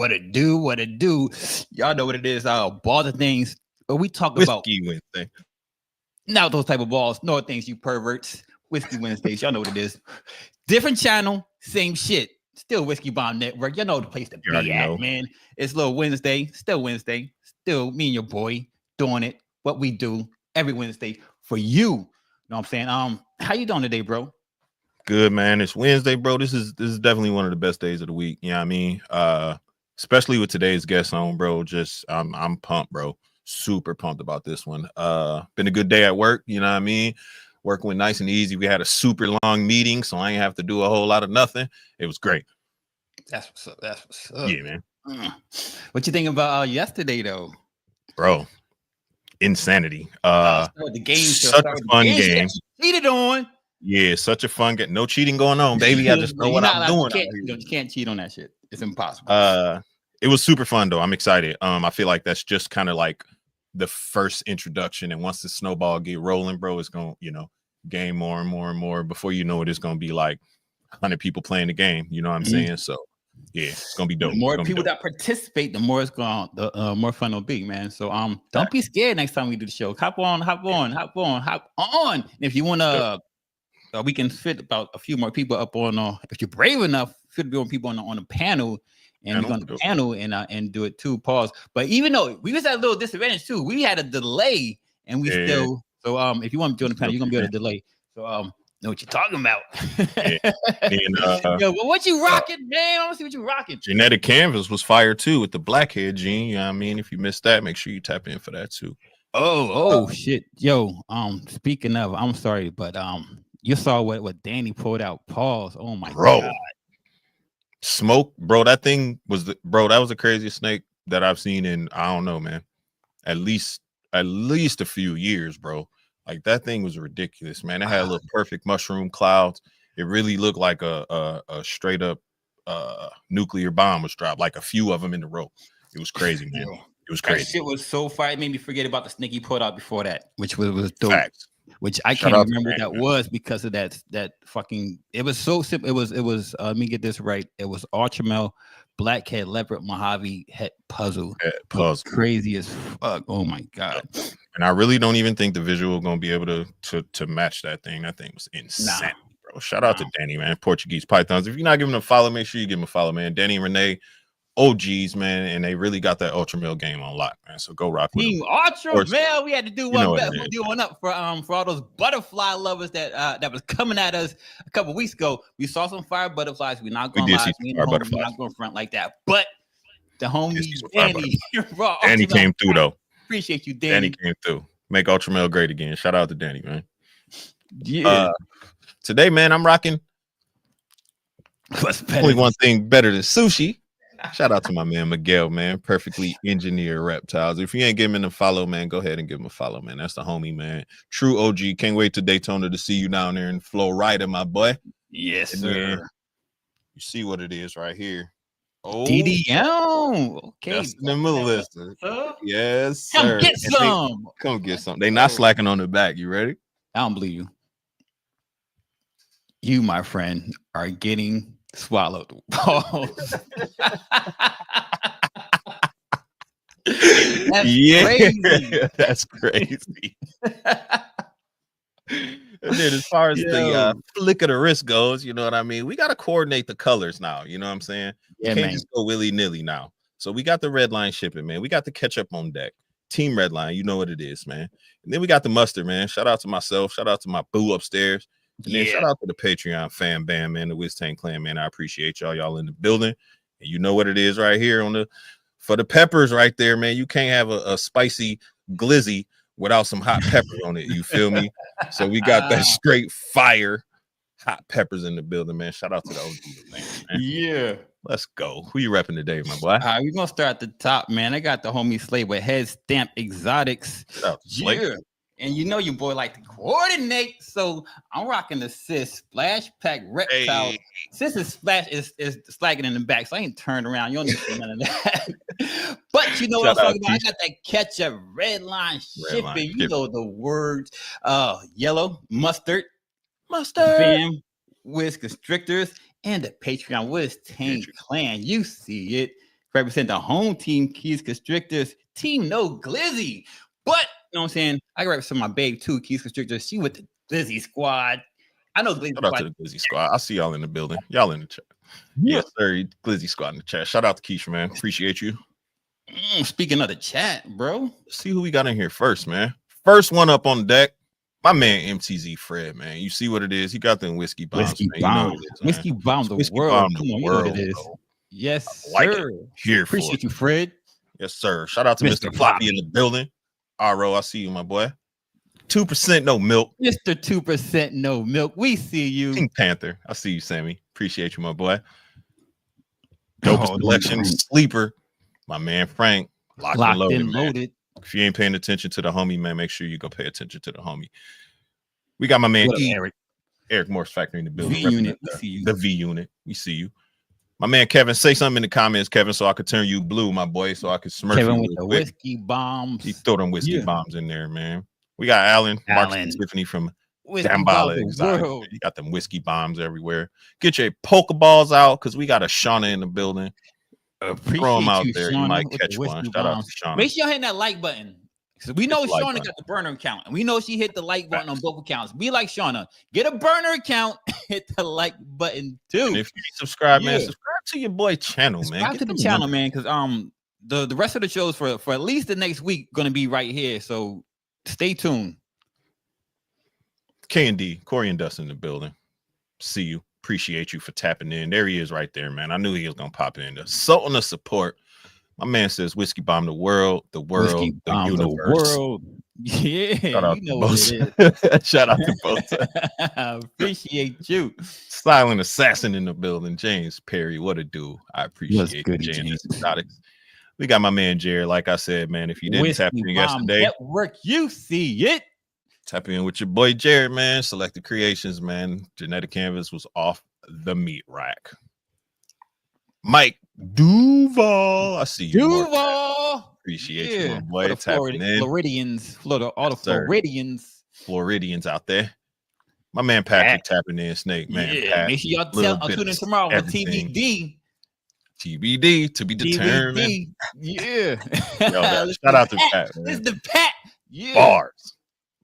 What it do? What it do? Y'all know what it is. Balls of things. But we talk about Whiskey Wednesday. not those type of balls, no things, you perverts. Whiskey Wednesdays. Y'all know what it is. Different channel, same shit. Still Whiskey Bomb Network. You know the place to be at, man. It's little Wednesday. Still Wednesday. Still me and your boy doing it. What we do every Wednesday for you. You know what I'm saying? How you doing today, bro? Good, man. It's Wednesday, bro. This is definitely one of the best days of the week. You know what I mean? Especially with today's guest on, bro. Just I'm pumped, bro. Super pumped about this one. Been a good day at work, you know what I mean? Work went nice and easy. We had a super long meeting, so I ain't have to do a whole lot of nothing. It was great. That's what's up. That's what's up. Yeah, man. What you think about yesterday, though? Bro, insanity. The game, such a fun game. Cheated on. Yeah, such a fun game. No cheating going on, baby. I just know what I'm doing. You can't cheat on that shit. It's impossible. It was super fun though. I'm excited. I feel like that's just kind of like the first introduction, and once the snowball get rolling, bro, it's gonna, gain more and more and more. Before you know it, it's gonna be like 100 people playing the game. You know what I'm saying? So yeah, it's gonna be dope. The more people that participate, the more it's going, the more fun it'll be, man. So don't be scared next time we do the show. Hop on. And if you wanna, we can fit about a few more people up on. If you're brave enough, fit more people on the panel. And we're going to panel and do it too. Pause. But even though we was at a little disadvantage too, we had a delay, and we still. So if you want to join the panel, you're gonna be able to delay. So know what you're talking about. Yo, well, what you rocking, man? I want to see what you rocking. Genetic Canvas was fire too with the blackhead gene. You know what I mean? If you missed that, make sure you tap in for that too. Oh shit, yo. Speaking of, I'm sorry, but you saw what Danny pulled out. Pause. Oh my god. Smoke, bro. That thing was that was the craziest snake that I've seen in, I don't know, man, at least a few years, bro. Like that thing was ridiculous, man. It had a little perfect mushroom clouds. It really looked like a straight up nuclear bomb was dropped, like a few of them in a row. It was crazy, man. It was crazy. That shit was so fire. It made me forget about the snake he pulled out before that, which was dope. Facts. Which I can't remember what that was because of that fucking. It was so simple. It was. Let me get this right. It was Archimel, Blackhead, Leopard, Mojave Head Puzzle. Crazy as fuck. Oh my god. And I really don't even think the visual gonna be able to match that thing. That thing was insane, bro. Shout out to Danny, man. Portuguese Pythons. If you're not giving them a follow, make sure you give them a follow, man. Danny and Renee. OGs, man, and they really got that Ultramel game on lock, man. So go rock with Team Ultramel. We had to do one up for all those butterfly lovers that was coming at us a couple weeks ago. We saw some fire butterflies. We're not going to lie. We're not going to front like that. But the homie Danny came through though. Appreciate you, Danny. Danny came through. Make Ultramel great again. Shout out to Danny, man. Yeah. Today, man, I'm rocking. What's better? Only one thing better than sushi. Shout out to my man Miguel, man. Perfectly engineered reptiles. If you ain't giving him a follow, man, go ahead and give him a follow, man. That's the homie, man. True OG. Can't wait to Daytona to see you down there in Florida, my boy. Yes, sir. You see what it is right here. Oh, DDM. Okay. That's the Melissa. Yes, sir. Come get some. Come get some. They not slacking on the back. You ready? I don't believe you. You, my friend, are getting swallowed. That's crazy. And then as far as the flick of the wrist goes, you know what I mean? We got to coordinate the colors now. You know what I'm saying? Yeah, can't just go willy-nilly now. So we got the red line shipping, man. We got the ketchup on deck. Team Red Line, you know what it is, man. And then we got the mustard, man. Shout out to myself. Shout out to my boo upstairs. And then shout out to the Patreon fan band, man, the WisConstrictors clan, man. I appreciate y'all in the building. And you know what it is right here for the peppers right there, man. You can't have a spicy glizzy without some hot peppers on it. You feel me? So we got that straight fire hot peppers in the building, man. Shout out to the OG, man. Yeah. Let's go. Who you repping today, my boy? All right, we're gonna start at the top, man. I got the homie Slay with Head Stamp Exotics. Yeah. And you know your boy like to coordinate, so I'm rocking the Sis Splash Pack Reptile. Hey. Sis Splash is slagging in the back, so I ain't turned around. You don't need to see none of that. But you know what I'm talking about. I got that ketchup red line shipping. You know the words. Yellow mustard, bam, WisConstrictors, and the Patreon WisConstrictors clan. You see it. represent the home team, Keys Constrictors, Team No Glizzy. But you know what I'm saying? I got represent my babe too, Keys Constrictors. She with the Glizzy squad. I know Glizzy Shout out squad. to the Glizzy squad. I see y'all in the building. Y'all in the chat. Yeah. Yes, sir. Glizzy squad in the chat. Shout out to Keisha, man. Appreciate you. Speaking of the chat, bro. Let's see who we got in here first, man. First one up on deck. My man MTZ Fred, man. You see what it is? He got them whiskey bombs. Whiskey man. bomb. You know what it is, Whiskey bomb the whiskey world. bomb Come the on, world, you know what it is. bro. Yes, I like sir. it. Here Appreciate for you, Fred. Yes, sir. Shout out to Mr. Floppy in the building. RO, I see you, my boy. 2% no milk. Mr. 2% no milk. We see you. Pink Panther. I see you, Sammy. Appreciate you, my boy. Dopest selection, sleeper. My man Frank. Locked and loaded. If you ain't paying attention to the homie, man, make sure you go pay attention to the homie. We got my man Eric Morse Factory in the building. V-Unit. We see you. The V-Unit. We see you. My man Kevin, say something in the comments, Kevin, so I could turn you blue, my boy, so I could smurf Kevin you with the quick. whiskey bombs. He throw them whiskey bombs in there, man. We got Alan, Mark and Tiffany from Dambala Exotic. You got them whiskey bombs everywhere. Get your Pokeballs out because we got a Shauna in the building. Throw them out there. You might catch one. Shout out to Shauna. Make sure y'all hit that like button. So we know Shauna got the burner account, and we know she hit the like button on both accounts. Be like Shauna, get a burner account, hit the like button too. And if you subscribe, man, subscribe to your boy channel, man. Subscribe to the channel, man, because the rest of the shows for at least the next week gonna be right here. So stay tuned. K&D, Corey and Dustin in the building. See you. Appreciate you for tapping in. There he is right there, man. I knew he was gonna pop in there. So on the support. My man says whiskey bomb the world, the universe. The world. Yeah, shout out you know what it is. Shout out to both. Appreciate you. Silent assassin in the building. James Perry, what a do. I appreciate you, James Exotics. We got my man Jared. Like I said, man, if you didn't tap in yesterday, network, you see it. Tap in with your boy Jared, man. Selected Creations, man. Genetic Canvas was off the meat rack. Mike Duval, I see you. Duval, appreciate you, my boy. Tapping in. Floridians, Florida, all the Floridians. Floridians out there. My man Patrick tapping in. Snake, man. Yeah, Pat, make sure y'all tune in tomorrow with TBD. TBD to be determined. TBD. Yeah. Yo, shout out to Pat. This is the Pat. Yeah.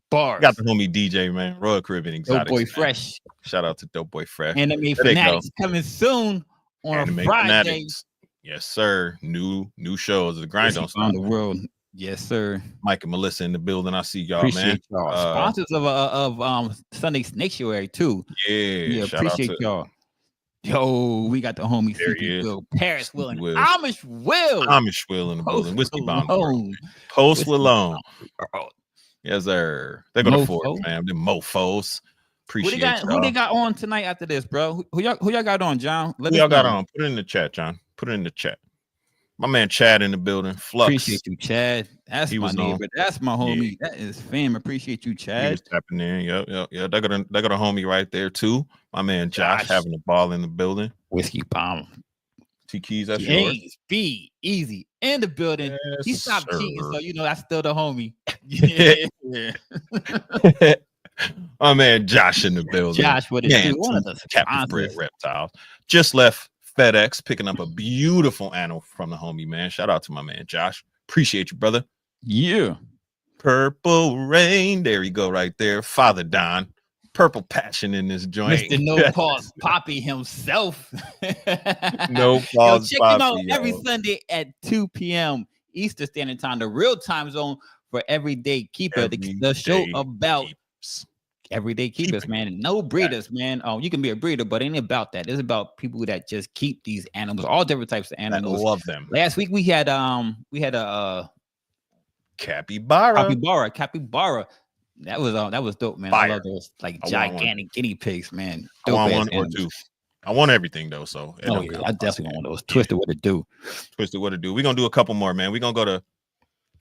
Bars. Got the homie DJ, man. Royal Caribbean Exotics. Dope Boy Fresh. Shout out to Dope Boy Fresh. Anime Fanatics coming soon on Anime a Friday. Fanatics. Yes, sir. New shows. The grind don't stop. The world. Yes, sir. Mike and Melissa in the building. I see y'all, appreciate man. Y'all. Sponsors of Sunday Sanctuary too. Yeah. Appreciate y'all. Yo, we got the homie Will, Paris Will, and Amish Will. Amish Will in the building. Whiskey bomb. Post Malone. Yes, sir. They go to Ford, fam. Them mofos. Appreciate who they got on tonight after this, bro? Who y'all got on, John? Who y'all got on? Put it in the chat, John. Put it in the chat. My man Chad in the building. Flux. Appreciate you, Chad. That's my neighbor. That's my homie. Yeah. That is fam. Appreciate you, Chad. He was tapping in. Yep. They got a homie right there too. My man Josh having a ball in the building. Whiskey bomb. T Keys, that's yours. Be easy in the building. Yes, he stopped cheating, so that's still the homie. Yeah. My man Josh in the building. Josh, what is one of the Captain Fred Reptiles. Just left FedEx picking up a beautiful animal from the homie, man. Shout out to my man Josh. Appreciate you, brother. Yeah. Purple Rain. There you go, right there. Father Don. Purple passion in this joint. Mr. No Pause Poppy himself. No Pause check him out every Sunday at 2 p.m. Eastern Standard Time, the real time zone for Everyday Keeper. The show about everyday keepers, man. No breeders, man. Oh, you can be a breeder, but it ain't about that. It's about people that just keep these animals, all different types of animals. I love them. Last week we had a capybara. That was dope, man. Fire. I love those like gigantic guinea pigs, man. I want one or two. I want everything though, so I definitely want those. Twisted what it do. We're gonna do a couple more, man. We're gonna go to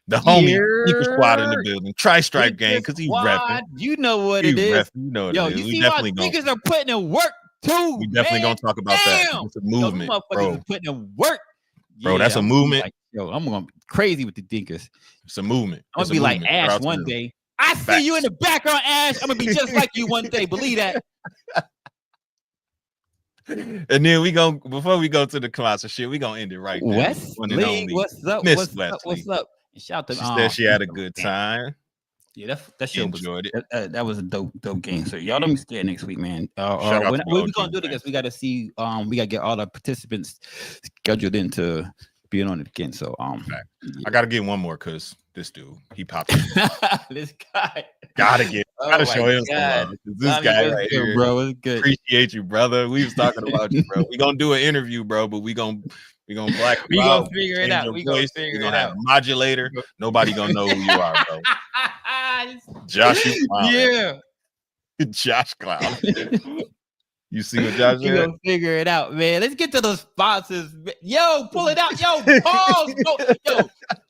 the homie Keeper Squad in the building. Tri-Stripe Gang, because he repping. You know what it is. You know what it is. You see our niggas are putting in work too. We definitely gonna talk about that. It's a movement, bro. Putting in work. Bro, that's a movement. I'm gonna be crazy with the dinkers. It's a movement. I'm gonna be like Ash one day. I see you in the background, Ash. I'm gonna be just like you one day. Believe that. And then before we go to the closet shit, we gonna end it right there. Wesley, what's up? Miss What's Wesley. up? What's up? And shout out to She said she had a good time. Yeah, that show enjoyed it. That was a dope game. So y'all don't be scared next week, man. Shout out when to we gonna do it because we gotta see. We gotta get all the participants scheduled into being on it again. So yeah. I gotta get one more because this dude he popped in. This guy gotta show him some love. This guy right here, bro, it's good. Appreciate you, brother. We was talking about you, bro. We gonna do an interview, bro, but we gonna black. We gonna figure it out. We gonna figure it out. Have a modulator. Nobody gonna know who you are, bro. Josh, yeah. Josh Cloud. You see what Josh said? Gonna figure it out, man. Let's get to the sponsors. Yo, pull it out. Yo, pause.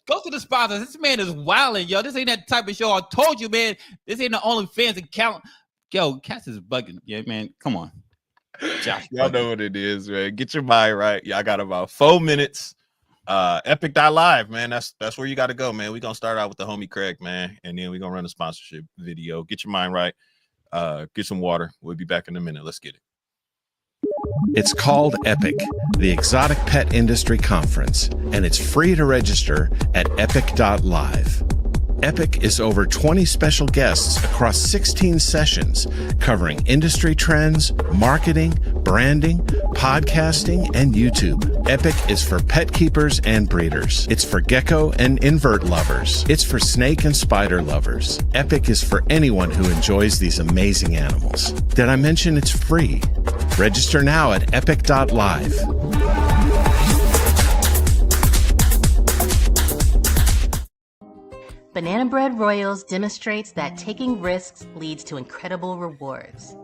Go to the sponsors. This man is wilding, yo. This ain't that type of show. I told you, man. This ain't the OnlyFans account. Yo, Cass is bugging. Yeah, man. Come on. Josh, y'all know what it is, man. Get your mind right. Y'all got about 4 minutes. Epic.live, man. That's where you got to go, man. We're gonna start out with the homie Craig, man, and then we're gonna run a sponsorship video. Get your mind right. Get some water. We'll be back in a minute. Let's get it. It's called Epic, the Exotic Pet Industry Conference, and it's free to register at epic.live. Epic is over 20 special guests across 16 sessions covering industry trends, marketing, branding, podcasting, and YouTube. Epic is for pet keepers and breeders. It's for gecko and invert lovers. It's for snake and spider lovers. Epic is for anyone who enjoys these amazing animals. Did I mention it's free? Register now at epic.live. Banana Bread Royals demonstrates that taking risks leads to incredible rewards.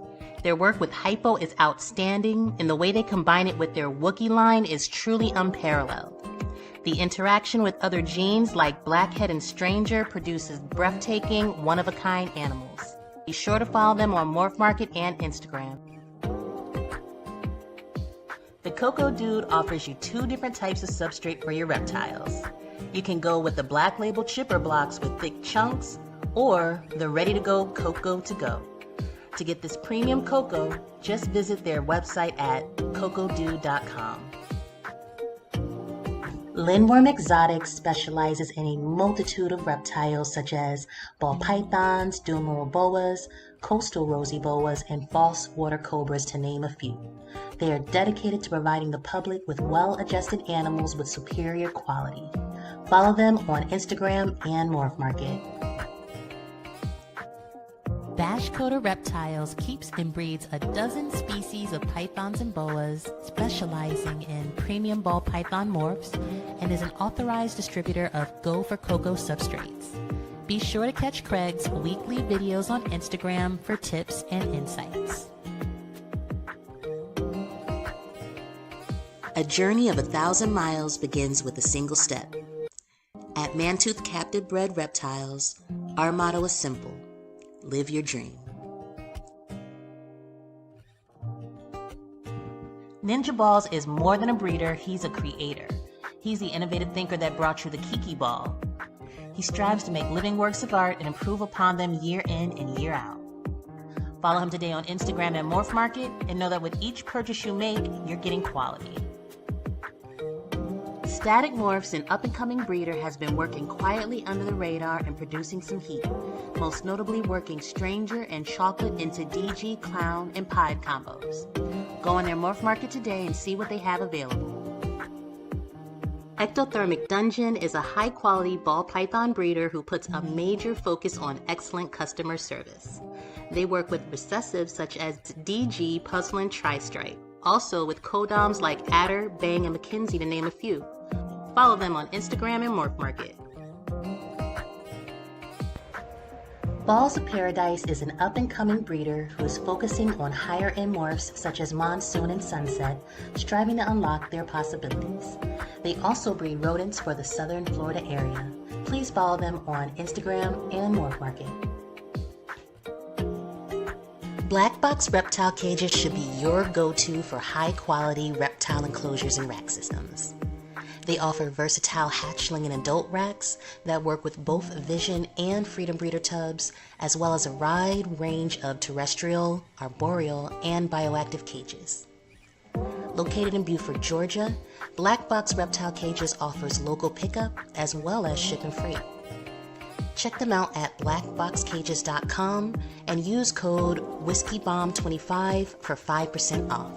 Their work with Hypo is outstanding, and the way they combine it with their Wookiee line is truly unparalleled. The interaction with other genes like Blackhead and Stranger produces breathtaking, one-of-a-kind animals. Be sure to follow them on Morph Market and Instagram. The Cocoa Dude offers you 2 different types of substrate for your reptiles. You can go with the black label chipper blocks with thick chunks, or the ready-to-go Cocoa to go. To get this premium cocoa, just visit their website at cocodude.com. Lindworm Exotics specializes in a multitude of reptiles such as ball pythons, dumeral boas, coastal rosy boas, and false water cobras, to name a few. They are dedicated to providing the public with well-adjusted animals with superior quality. Follow them on Instagram and Morph Market. Bashcoda Reptiles keeps and breeds a dozen species of pythons and boas, specializing in premium ball python morphs, and is an authorized distributor of Go for Cocoa substrates. Be sure to catch Craig's weekly videos on Instagram for tips and insights. A journey of 1,000 miles begins with a single step. At Mantooth Captive Bred Reptiles, our motto is simple: live your dream. Ninja Balls is more than a breeder, he's a creator. He's the innovative thinker that brought you the Kiki Ball. He strives to make living works of art and improve upon them year in and year out. Follow him today on Instagram at Morph Market, and know that with each purchase you make, you're getting quality. Static Morphs, an up-and-coming breeder, has been working quietly under the radar and producing some heat, most notably working Stranger and Chocolate into DG, Clown, and Pied combos. Go on their Morph Market today and see what they have available. Ectothermic Dungeon is a high-quality ball python breeder who puts a major focus on excellent customer service. They work with recessives such as DG, Puzzle, and Tri-Stripe, also with codoms like Adder, Bang, and McKinsey, to name a few. Follow them on Instagram and Morph Market. Balls of Paradise is an up-and-coming breeder who is focusing on higher-end morphs such as Monsoon and Sunset, striving to unlock their possibilities. They also breed rodents for the southern Florida area. Please follow them on Instagram and Morph Market. Black Box Reptile Cages should be your go-to for high-quality reptile enclosures and rack systems. They offer versatile hatchling and adult racks that work with both Vision and Freedom Breeder tubs, as well as a wide range of terrestrial, arboreal, and bioactive cages. Located in Beaufort, Georgia, Black Box Reptile Cages offers local pickup as well as shipping free. Check them out at blackboxcages.com and use code WhiskeyBomb25 for 5% off.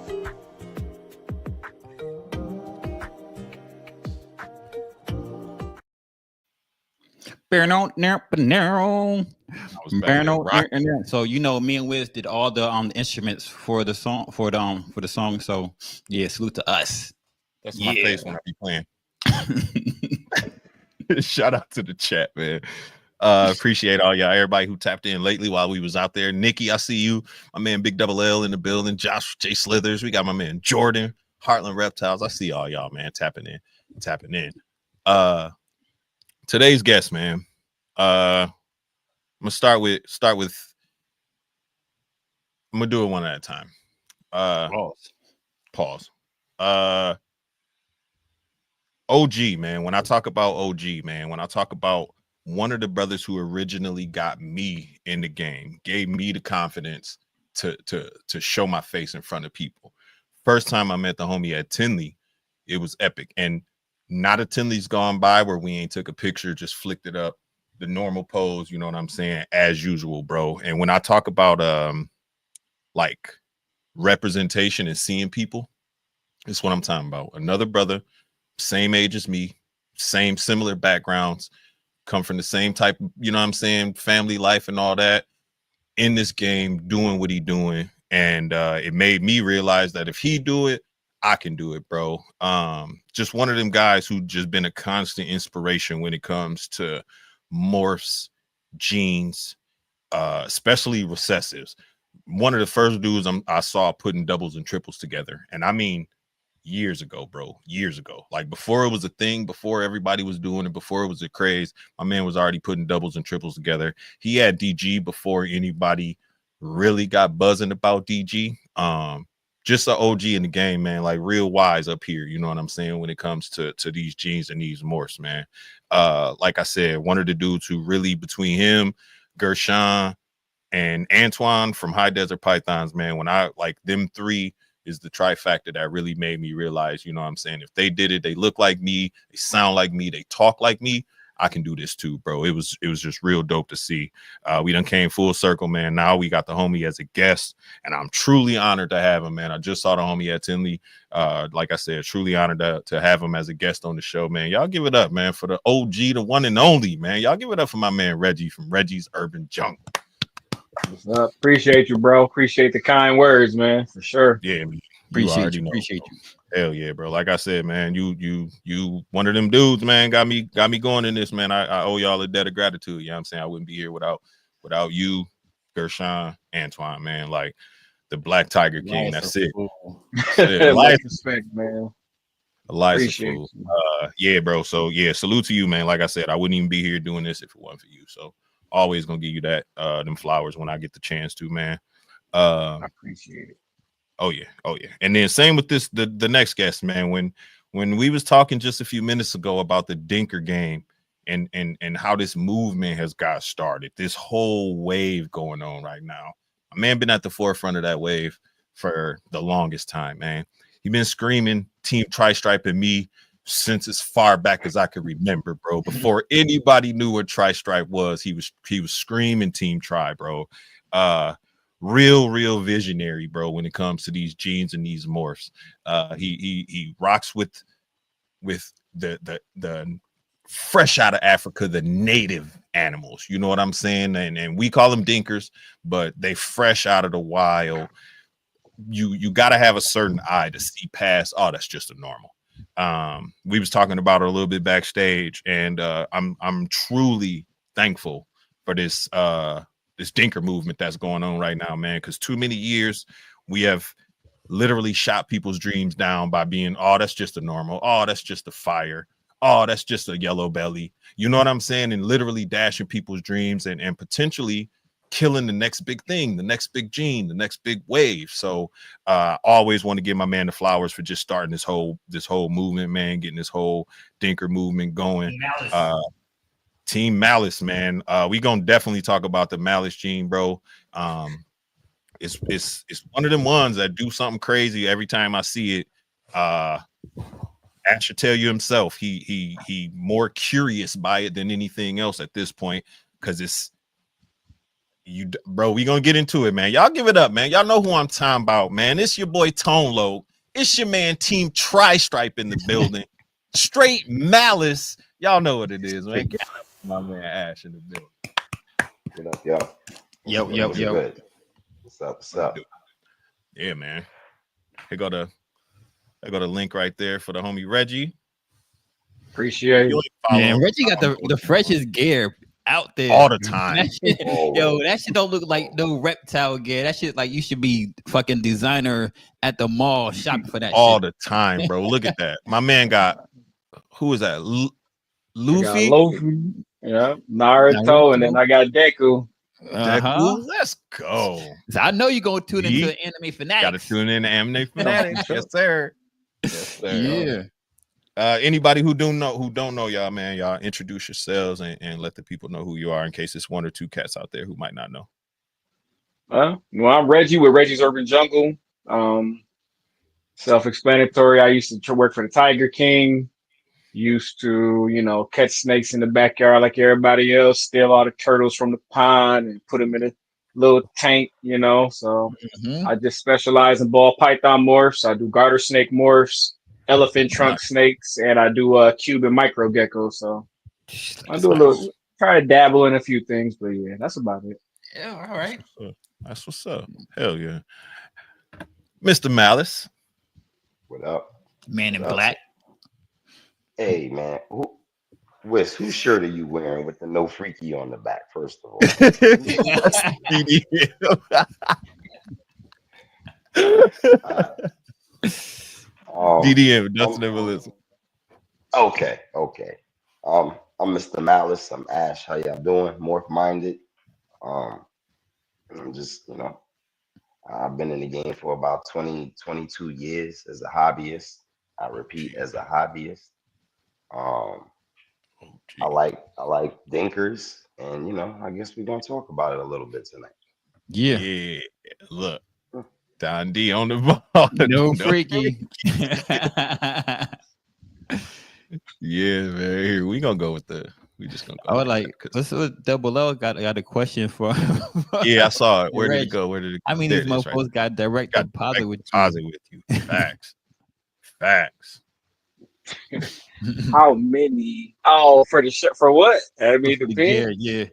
So you know, me and Wiz did all the instruments for the song for the song. So yeah, salute to us. That's my face when I be playing. Shout out to the chat, man. Appreciate all y'all, everybody who tapped in lately while we was out there. Nikki, I see you. My man Big Double L in the building. Josh J Slithers. We got my man Jordan, Heartland Reptiles. I see all y'all, man, tapping in. Today's guest, man. I'm gonna start with. I'm gonna do it one at a time. Pause. OG, man. When I talk about OG, man, when I talk about one of the brothers who originally got me in the game, gave me the confidence to show my face in front of people. First time I met the homie at Tinley, it was epic. And not a Tinley's gone by where we ain't took a picture, just flicked it up, the normal pose, you know what I'm saying, as usual, bro. And when I talk about like representation and seeing people, it's what I'm talking about. Another brother, same age as me, similar backgrounds, come from the same type, you know what I'm saying, family life and all that, in this game, doing what he doing. And it made me realize that if he do it, I can do it, bro. Just one of them guys who just been a constant inspiration when it comes to morphs, genes, especially recessives. One of the first dudes I saw putting doubles and triples together. And I mean, years ago, bro, years ago, like before it was a thing, before everybody was doing it, before it was a craze, my man was already putting doubles and triples together. He had DG before anybody really got buzzing about DG. Just an OG in the game, man, like real wise up here, you know what I'm saying, when it comes to these genes and these morphs, man. Like I said, one of the dudes who really, between him, Gershon, and Antoine from High Desert Pythons, man, when I like them three is the trifecta that really made me realize, you know what I'm saying, if they did it, they look like me, they sound like me, they talk like me, I can do this too, bro. It was just real dope to see. We done came full circle, man. Now we got the homie as a guest, and I'm truly honored to have him, man. I just saw the homie at Tinley. Like I said, truly honored to have him as a guest on the show, man. Y'all give it up, man, for the OG, the one and only, man. Y'all give it up for my man Reggie from Reggie's Urban Junk. What's up? Appreciate you, bro. Appreciate the kind words, man, for sure. Yeah, man. Appreciate you. Hell yeah, bro. Like I said, man, you one of them dudes, man, got me going in this, man. I owe y'all a debt of gratitude. You know what I'm saying? I wouldn't be here without you, Gershon, Antoine, man. Like the Black Tiger King. That's it. Life respect, man. Appreciate you. Yeah, bro. So yeah, salute to you, man. Like I said, I wouldn't even be here doing this if it wasn't for you. So always gonna give you that them flowers when I get the chance to, man. I appreciate it. Oh yeah. And then same with this, the next guest, man. When we was talking just a few minutes ago about the Dinker game and how this movement has got started, this whole wave going on right now. A man been at the forefront of that wave for the longest time, man. He been screaming Team Tri-Stripe and me since as far back as I could remember, bro. Before anybody knew what Tri-Stripe was, he was screaming Team Tri, bro. Real visionary, bro, when it comes to these genes and these morphs. He rocks with the fresh out of Africa, the native animals, you know what I'm saying? And we call them dinkers, but they fresh out of the wild. You got to have a certain eye to see past, oh, that's just a normal. We was talking about it a little bit backstage, and I'm truly thankful for this dinker movement that's going on right now, man, because too many years we have literally shot people's dreams down by being, oh, that's just a normal, oh, that's just a fire, oh, that's just a yellow belly, you know what I'm saying, and literally dashing people's dreams and potentially killing the next big thing, the next big gene, the next big wave. So always want to give my man the flowers for just starting this whole movement, man, getting this whole dinker movement going. Team Malice, man. We gonna definitely talk about the Malice gene, bro. It's one of them ones that do something crazy every time I see it. Ash should tell you himself. He more curious by it than anything else at this point, because it's you, bro. We gonna get into it, man. Y'all give it up, man. Y'all know who I'm talking about, man. It's your boy Tone Low. It's your man Team Tri-Stripe in the building. Straight malice. Y'all know what it is, man. Get up, my man Ash in the building. Get up, yo. Yo. Good. What's up? What's up? Yeah, man. I got a link right there for the homie Reggie. Appreciate it. Man, Reggie got the freshest gear out there all the time. That shit, that shit don't look like no reptile gear. That shit like you should be fucking designer at the mall shopping for that all shit. the time, bro. Look at that. My man got, who is that? Luffy? Luffy, yeah, Naruto, and then I got Deku. Deku, let's go. So I know you're gonna tune into Anime Fanatics. Gotta tune in to Anime Fanatics. Yes, sir. Yes, sir. Yeah. Anybody who don't know y'all, man, y'all introduce yourselves and let the people know who you are in case it's one or two cats out there who might not know. Well, I'm Reggie with Reggie's Urban Jungle. Self-explanatory. I used to work for the Tiger King. Used to, catch snakes in the backyard like everybody else, steal all the turtles from the pond and put them in a little tank, So I just specialize in ball python morphs. I do garter snake morphs, elephant trunk snakes, and I do Cuban micro geckos. So I do try to dabble in a few things, but yeah, that's about it. Yeah, all right. That's what's up. Hell yeah. Mr. Malice. What up? Man in black. Hey, man. Whose shirt are you wearing with the no freaky on the back, first of all? DDM, that's never listen. Okay. I'm Mr. Malice. I'm Ash. How y'all doing? Morph Minded. I'm just, I've been in the game for about 22 years as a hobbyist. I repeat, as a hobbyist. I like dinkers, and I guess we're gonna talk about it a little bit tonight. Yeah. Look, Don D on the ball. No freaky. Yeah, man. Here we gonna go with we just gonna go. I would like. Let's Double L got a question for. Yeah, I saw it. Where did it go? I mean, these motherfuckers got direct deposit with you. Facts. How many? Oh, for the shirt, for what? I mean, the gear, yeah.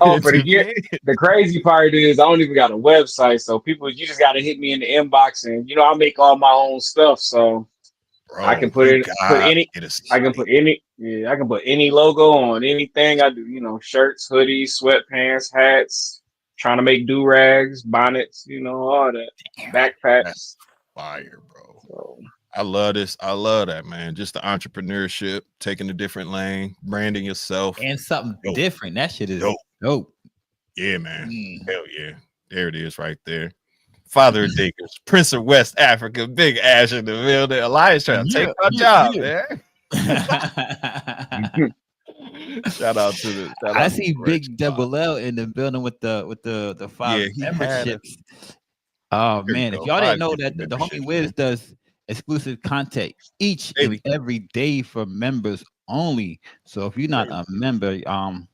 Oh, for the gear. The crazy part is I don't even got a website, so you just got to hit me in the inbox, and I make all my own stuff, so I can put any logo on anything I do. Shirts, hoodies, sweatpants, hats. Trying to make do rags, bonnets, all that. Backpacks. That's fire, bro. So, I love this. I love that, man. Just the entrepreneurship, taking a different lane, branding yourself. And something different. That shit is dope. Yeah, man. Hell yeah. There it is right there. Father of Dinkers, Prince of West Africa, Big Ash in the building. Elias trying to take my job, man. Shout out to the. I see Big Double L in the building with the 5 memberships. Oh man, if y'all didn't know that the homie Wiz does exclusive content each and every day for members only. So if you're not a member, and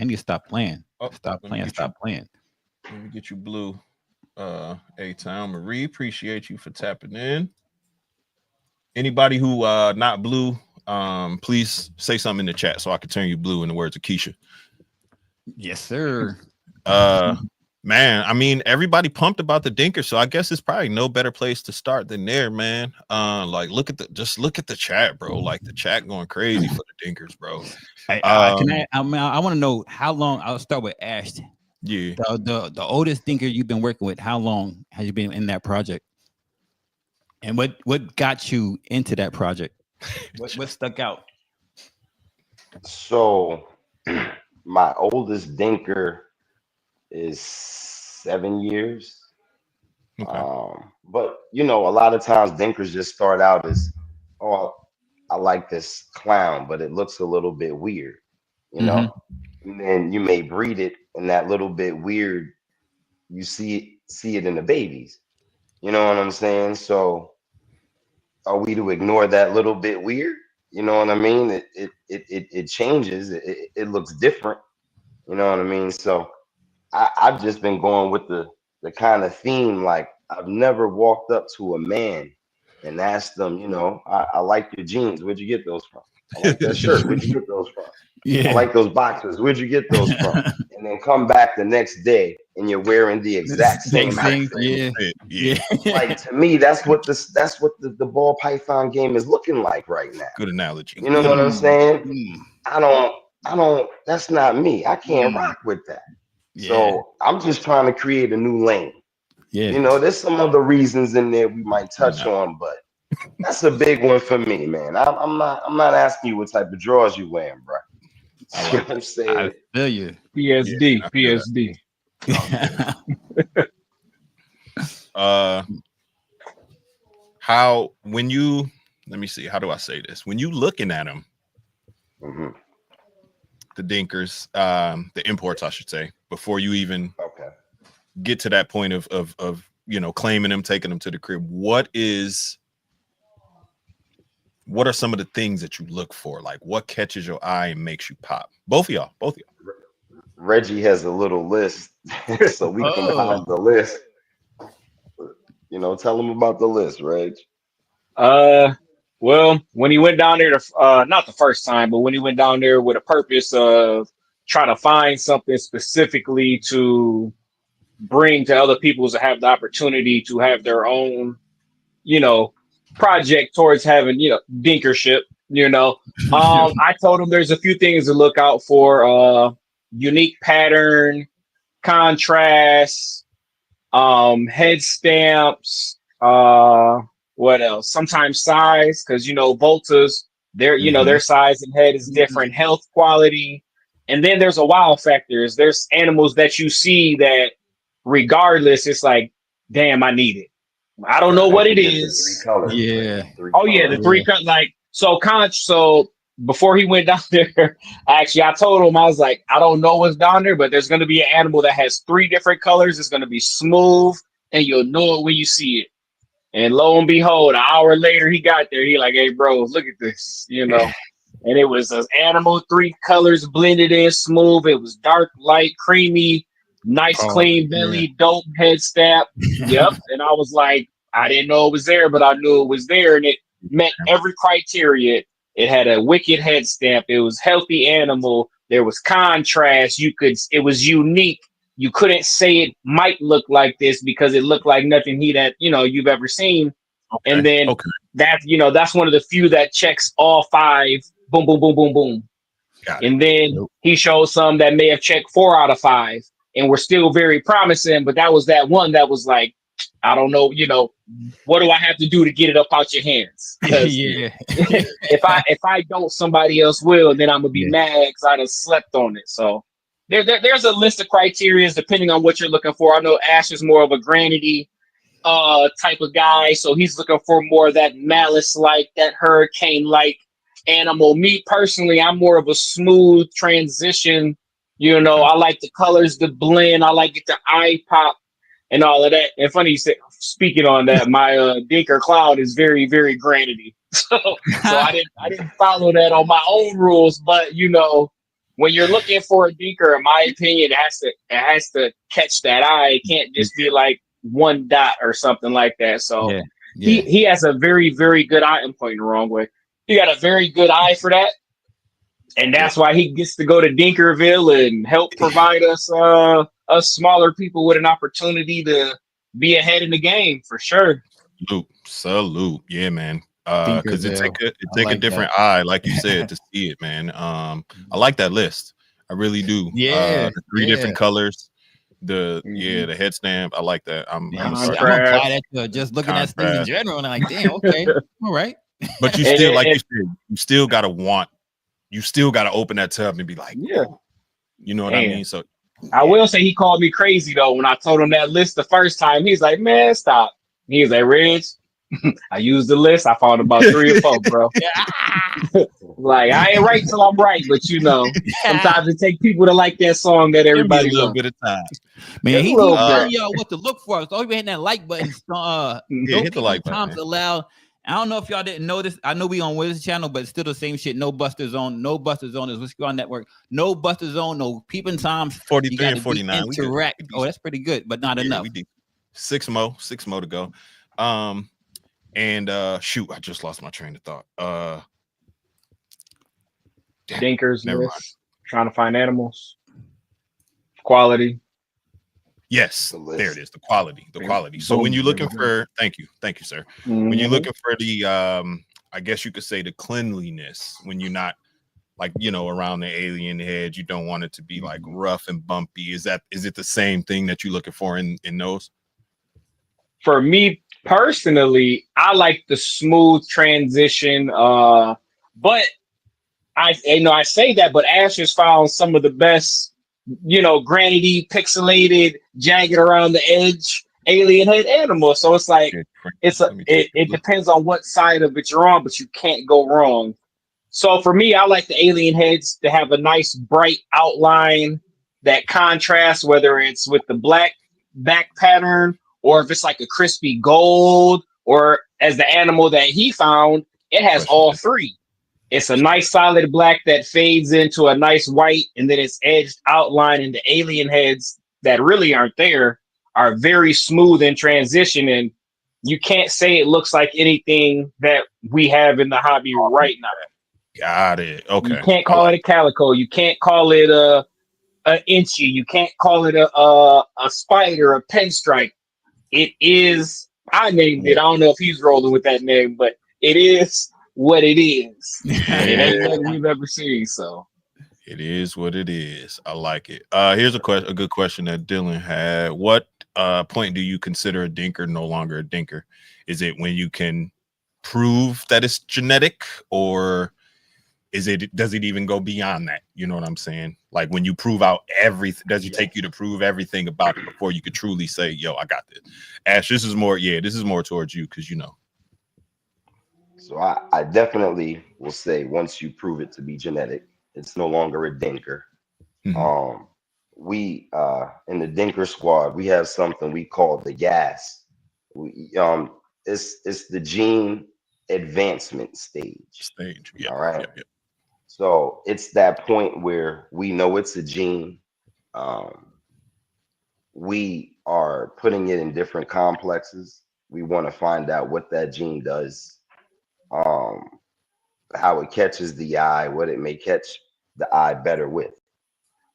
you stop playing. Stop playing. Let me get you blue. A-Town Marie, appreciate you for tapping in. Anybody who not blue, please say something in the chat so I can turn you blue in the words of Keisha. Yes, sir. Man, I mean, everybody pumped about the Dinker, so I guess it's probably no better place to start than there, man. Like look at the chat, bro. Like the chat going crazy for the Dinkers, bro. I want to know how long. I'll start with Ash. Yeah. The oldest Dinker you've been working with, how long has you been in that project? And what got you into that project? What stuck out? So my oldest Dinker is 7 years. Okay. But a lot of times Dinkers just start out as, oh, I like this clown, but it looks a little bit weird, and then you may breed it, and that little bit weird, you see it in the babies. You know what I'm saying? So are we to ignore that little bit weird? You know what I mean? It changes. It looks different. You know what I mean? So I've just been going with the kind of theme. Like I've never walked up to a man and asked them, you know, I like your jeans. Where'd you get those from? I like that shirt. Where'd you get those from? Yeah. I like those boxers. Where'd you get those from? And then come back the next day and you're wearing the exact same outfit. Yeah. Like to me, that's what the ball python game is looking like right now. Good analogy. You know what I'm saying? I don't. That's not me. I can't rock with that. Yeah. So I'm just trying to create a new lane. Yeah. You know, there's some other reasons in there we might touch on, but that's a big one for me, man. I'm not asking you what type of drawers you wearing, bro. You know what I'm saying? I feel you. PSD, Yeah, PSD. How when you let me see, how do I say this? When you looking at them, the dinkers, the imports, I should say, before you even get to that point of you know, claiming them, taking them to the crib, what are some of the things that you look for? Like what catches your eye and makes you pop? Both of y'all. Reggie has a little list, so we compiled the list. You know, tell him about the list, Reg. Well, when he went down there not the first time, but when he went down there with a purpose of trying to find something specifically to bring to other people to have the opportunity to have their own, you know, project towards having, you know, dinkership, you know. I told him there's a few things to look out for, unique pattern, contrast, head stamps, what else? Sometimes size, because you know, Voltas, their you know, their size and head is different, health quality. And then there's a wow factors. There's animals that you see that regardless, it's like, damn, I need it. I don't know what it is. Yeah. The three colors. Like so before he went down there, I told him, I was like, I don't know what's down there, but there's going to be an animal that has 3 different colors. It's going to be smooth and you'll know it when you see it. And lo and behold, an hour later, he got there. He like, hey, bro, look at this, you know. And it was an animal, 3 colors blended in smooth. It was dark, light, creamy, nice, clean belly, dope head stamp. Yep. And I was like, I didn't know it was there, but I knew it was there. And it met every criteria. It had a wicked head stamp. It was healthy animal. There was contrast. It was unique. You couldn't say it might look like this because it looked like nothing you've ever seen. And then that's one of the few that checks all 5. Boom, boom, boom, boom, boom. And then he showed some that may have checked 4 out of 5 and were still very promising. But that was that one that was like, I don't know, you know, what do I have to do to get it up out your hands? If I don't, somebody else will, and then I'm gonna be mad because I done slept on it. So there's a list of criteria depending on what you're looking for. I know Ash is more of a granity type of guy, so he's looking for more of that malice like, that hurricane like animal. Me personally, I'm more of a smooth transition. You know, I like the colors, the blend. I like it, the eye pop and all of that. And funny you said, speaking on that, my dinker cloud is very, very granity. So I didn't follow that on my own rules. But you know, when you're looking for a dinker, in my opinion, it has to catch that eye. It can't just be like one dot or something like that. So he has a very, very good eye. I'm pointing the wrong way. He got a very good eye for that. And that's why he gets to go to Dinkerville and help provide us smaller people with an opportunity to be ahead in the game for sure. Salute. Yeah, man. Because it take a different eye, like you said, to see it, man. I like that list. I really do. Yeah. The 3 different colors. The head stamp. I like that. I'm gonna apply that to just looking at things in general, and I'm like, damn, okay, all right. But you still, like you said, you still gotta open that tub and be like, you know what I mean? So I will say he called me crazy though when I told him that list the first time. He's like, man, stop. He's like, Reg, I used the list. I found about 3 or 4, bro. Like, I ain't right till I'm right, but you know, sometimes it takes people to like that song that everybody a little bit of time. Man, he's telling y'all what to look for. So even hitting that like button, hit the like button. Times allowed. I don't know if y'all didn't know this. I know we on Wiz channel, but it's still the same shit. No Buster Zone. No Buster Zone is WisConstrictors Network. No Buster Zone. No peeping times. 43 and 49. Interact. Oh, that's pretty good, but not enough. We did 6 more to go. And shoot, I just lost my train of thought. Dinkers list. Trying to find animals. Quality. Yes, there it is. The quality. So when you're looking for, thank you, sir. When you're looking for the, I guess you could say the cleanliness, when you're not like, around the alien head, you don't want it to be like rough and bumpy. Is it the same thing that you're looking for in those? For me personally, I like the smooth transition. But I say that, but Ash has found some of the best, granity, pixelated, jagged around the edge alien head animals. So it's like it depends on what side of it you're on, but you can't go wrong. So for me, I like the alien heads to have a nice bright outline that contrasts, whether it's with the black back pattern or if it's like a crispy gold, or as the animal that he found, it has all three. It's a nice solid black that fades into a nice white, and then it's edged outline, and the alien heads that really aren't there are very smooth in transition, and you can't say it looks like anything that we have in the hobby right now. Got it. Okay. You can't call it a calico. You can't call it a inchy. You can't call it a spider, a pinstripe. It is. I named it. I don't know if he's rolling with that name, but it is what it is. It ain't nothing we've ever seen. So it is what it is. I like it. Here's a good question that Dylan had. What point do you consider a dinker no longer a dinker? Is it when you can prove that it's genetic, or does it even go beyond that? You know what I'm saying? Like when you prove out everything, does it take you to prove everything about it before you could truly say, yo, I got this? Ash, this is more towards you, because So I definitely will say once you prove it to be genetic, it's no longer a dinker. Mm-hmm. We in the dinker squad, we have something we call the gas. It's the gene advancement stage. Yeah. All right. Yeah. So it's that point where we know it's a gene. We are putting it in different complexes. We want to find out what that gene does, how it catches the eye, what it may catch the eye better with.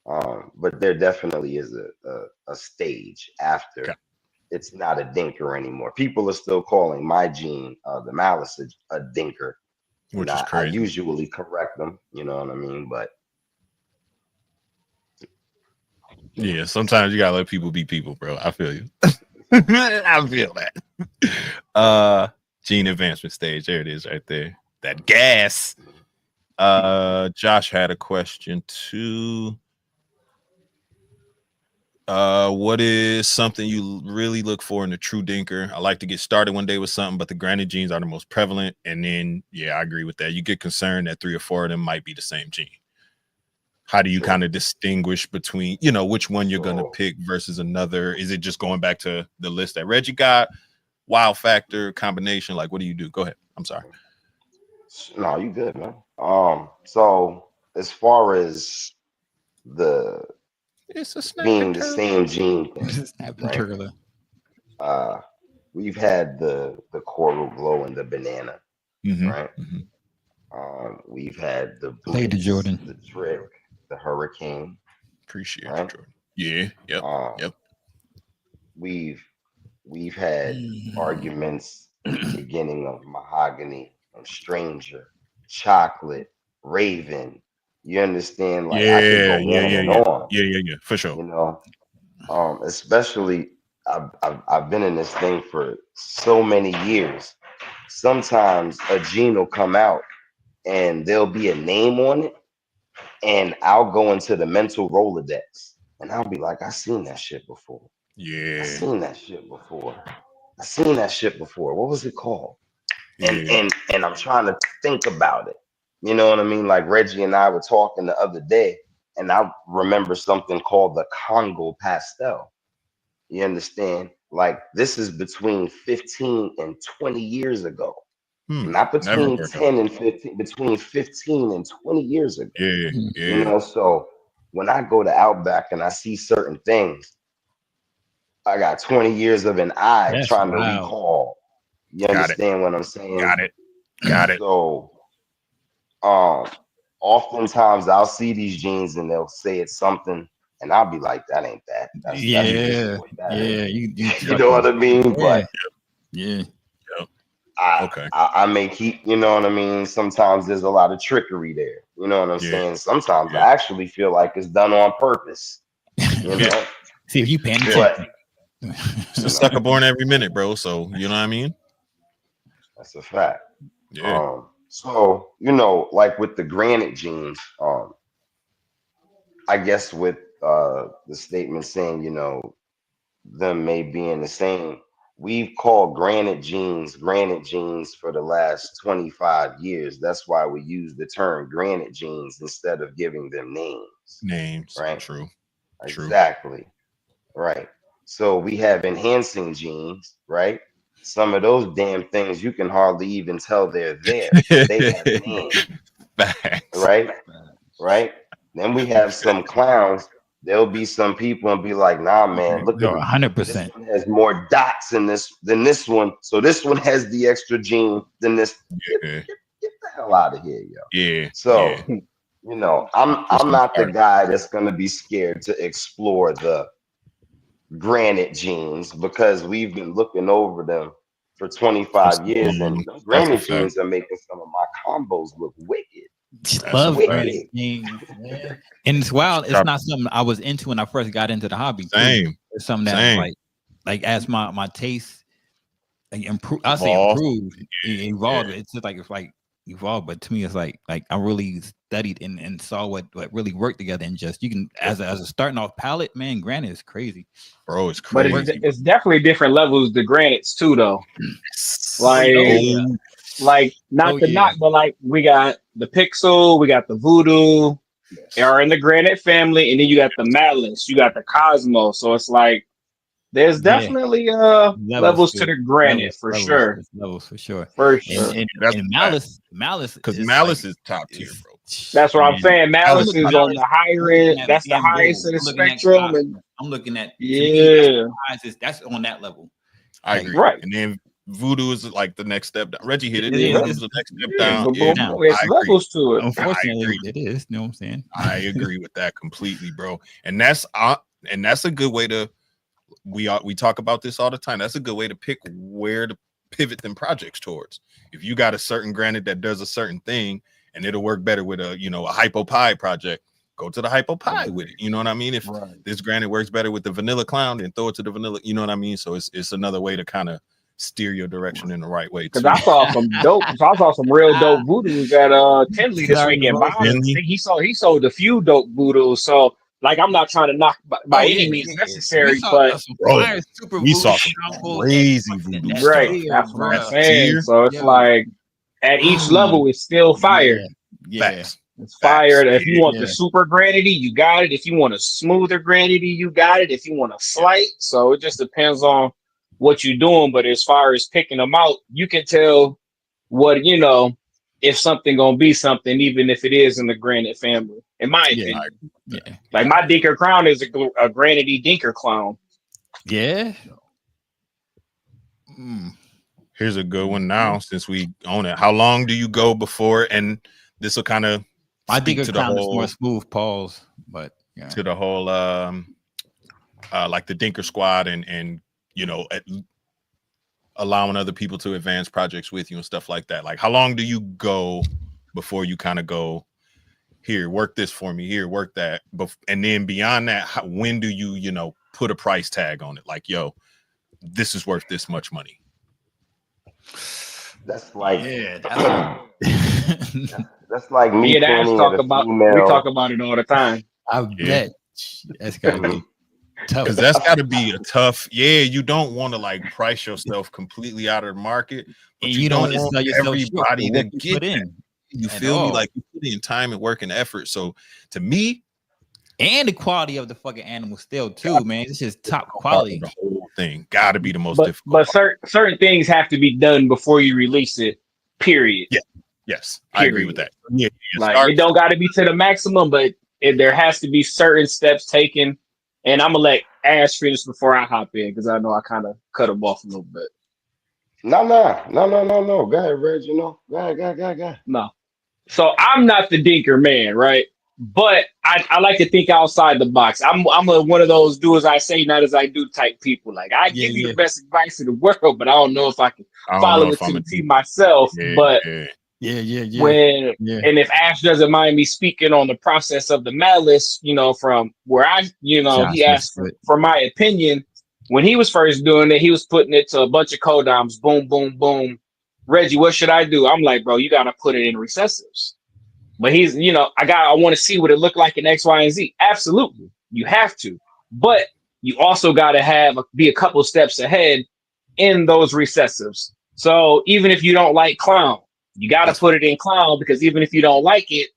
But there definitely is a stage after. Okay. It's not a dinker anymore. People are still calling my gene, the malice, a dinker. Which is crazy. I usually correct them, you know what I mean? But yeah, sometimes you gotta let people be people, bro. I feel you. I feel that. Gene advancement stage. There it is right there. That gas. Josh had a question too. What is something you really look for in a true dinker? I like to get started one day with something, but the granite genes are the most prevalent. And then, yeah, I agree with that. You get concerned that 3 or 4 of them might be the same gene. How do you kind of distinguish between, which one you're going to pick versus another? Is it just going back to the list that Reggie got? Wow factor, combination? Like, what do you do? Go ahead. I'm sorry. No, you good, man. So as far as it's being the same gene thing, right? We've had the coral glow and the banana, right? Mm-hmm. We've had the Lady Jordan, the trick, the hurricane. Appreciate right? you, Jordan. Yeah. Yep. We've had arguments in the beginning of mahogany, of stranger, chocolate, raven. You understand? Like I could go on and on. Yeah, for sure. Especially I've been in this thing for so many years. Sometimes a gene will come out and there'll be a name on it, and I'll go into the mental Rolodex and I'll be like, I seen that shit before. Yeah. I seen that shit before. What was it called? And I'm trying to think about it. You know what I mean? Like Reggie and I were talking the other day, and I remember something called the Congo pastel. You understand? Like this is between 15 and 20 years ago. Not Never between worked 10 and 15, between 15 and 20 years ago. Yeah, You yeah. know, so when I go to Outback and I see certain things, I got 20 years of an eye That's trying to wild. recall. You Got it. understand what I'm saying? Got it. Got it. So, oftentimes I'll see these jeans and they'll say it's something, and I'll be like, that ain't that. This is what that is. You know what I mean? But yeah. I may keep, you know what I mean? Sometimes there's a lot of trickery there. You know what I'm saying? Sometimes I actually feel like it's done on purpose. You know? See if you paying But it's a sucker born every minute, bro. So you know what I mean? That's a fact. Yeah. So, you know, like with the granite jeans, I guess with the statement saying, you know, them may be in the same, we've called granite jeans for the last 25 years. That's why we use the term granite jeans instead of giving them names. Right? True. Exactly. Right. So we have enhancing jeans, right? Some of those damn things you can hardly even tell they're there. They have names. Facts. Right. Then we have some clowns. There'll be some people and be like, nah, man, look at 100%. This one has more dots in this than this one. So this one has the extra gene than this. Get the hell out of here, yo. Yeah. So, you know, I'm not the guy that's gonna be scared to explore the granite jeans because we've been looking over them for 25 years, and those granite jeans are making some of my combos look wicked. Love granite jeans, man. And it's wild. It's not something I was into when I first got into the hobby. It's something that like as my taste improved. I say improved, evolved. It's just like evolved, but to me it's like I really studied and saw what really worked together, and just you can as a starting off palette, man, granite is crazy, bro. It's crazy. But it's definitely different levels to granites too, though. Like not knock, but like we got the Pixel, we got the Voodoo, are in the granite family, and then you got the Malice, you got the Cosmo. So it's like there's definitely levels to the granite for sure. Levels for sure. And Malice because Malice is top tier, bro. That's what I'm saying. Malice is on the higher end. That's the highest of the spectrum. And I'm looking at that's on that level. I agree. Right. And then Voodoo is like the next step down. Reggie hit it. It's the next step down. It's levels to it. Unfortunately, it is. You know what I'm saying? I agree with that completely, bro. And that's a good way to. We talk about this all the time. That's a good way to pick where to pivot them projects towards. If you got a certain granite that does a certain thing, and it'll work better with a Hypo Pie project, go to the Hypo Pie with it. You know what I mean? If this granite works better with the Vanilla Clown, then throw it to the Vanilla. You know what I mean? So it's another way to kind of steer your direction in the right way. Because I saw some real dope Voodoos at Tinley this weekend. He sold a few dope Voodoos. So like I'm not trying to knock by any means necessary, but we saw some crazy Voodoo right. That's what I'm saying. So it's like at each level it's still fire. It's fired. If you want the super granity, you got it. If you want a smoother granity, you got it. If you want a slight, so it just depends on what you're doing. But as far as picking them out, you can tell what if something gonna be something, even if it is in the granite family. In my opinion, like my Dinker Crown is a granity Dinker Clown. Yeah. Here's a good one now since we own it. How long do you go before? And this will kind of I think it's kind of more smooth pause, but to the whole like the Dinker Squad and allowing other people to advance projects with you and stuff like that. Like how long do you go before you kind of go, here, work this for me, here, work that, and then beyond that, when do you put a price tag on it? Like, yo, this is worth this much money. That's like that's like me. We talk about it all the time. I bet that's gotta be tough. Because that's gotta be a tough. Yeah, you don't want to like price yourself completely out of the market, but you don't want everybody to get in. You feel me? Like you put in time and work and effort. So to me, and the quality of the fucking animal still too, man. It's just top quality. The whole thing gotta be the most difficult. But certain things have to be done before you release it. Period. Yeah. Yes, I agree with that. Yeah, Like it don't got to be to the maximum, but there has to be certain steps taken. And I'm gonna let Ash finish before I hop in because I know I kind of cut him off a little bit. No. Go ahead, Reg. Go ahead. No, so I'm not the dinker man, right? But I like to think outside the box. I'm one of those do as I say, not as I do type people. Like I give you the best advice in the world, but I don't know if I can follow it to the T myself. But when and if Ash doesn't mind me speaking on the process of the malice, from where he asked for my opinion. When he was first doing it, he was putting it to a bunch of codoms, boom, boom, boom. Reggie, what should I do? I'm like, bro, you gotta put it in recessives. But he's, I want to see what it looked like in X, Y, and Z. Absolutely, you have to. But you also got to be a couple steps ahead in those recessives. So even if you don't like clown, you got to put it in clown because even if you don't like it,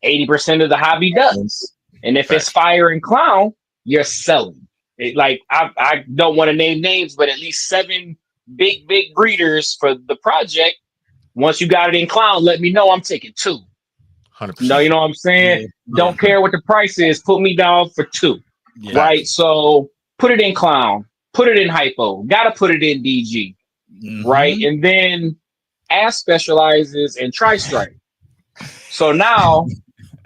80% of the hobby does. And if it's fire and clown, you're selling. I don't want to name names, but at least 7 big breeders for the project. Once you got it in clown, let me know. I'm taking 2. 100%. No, you know what I'm saying? Don't care what the price is. Put me down for 2. Right? So put it in clown. Put it in hypo. Got to put it in DG. Right? And then Ash specializes in tri-strike. So now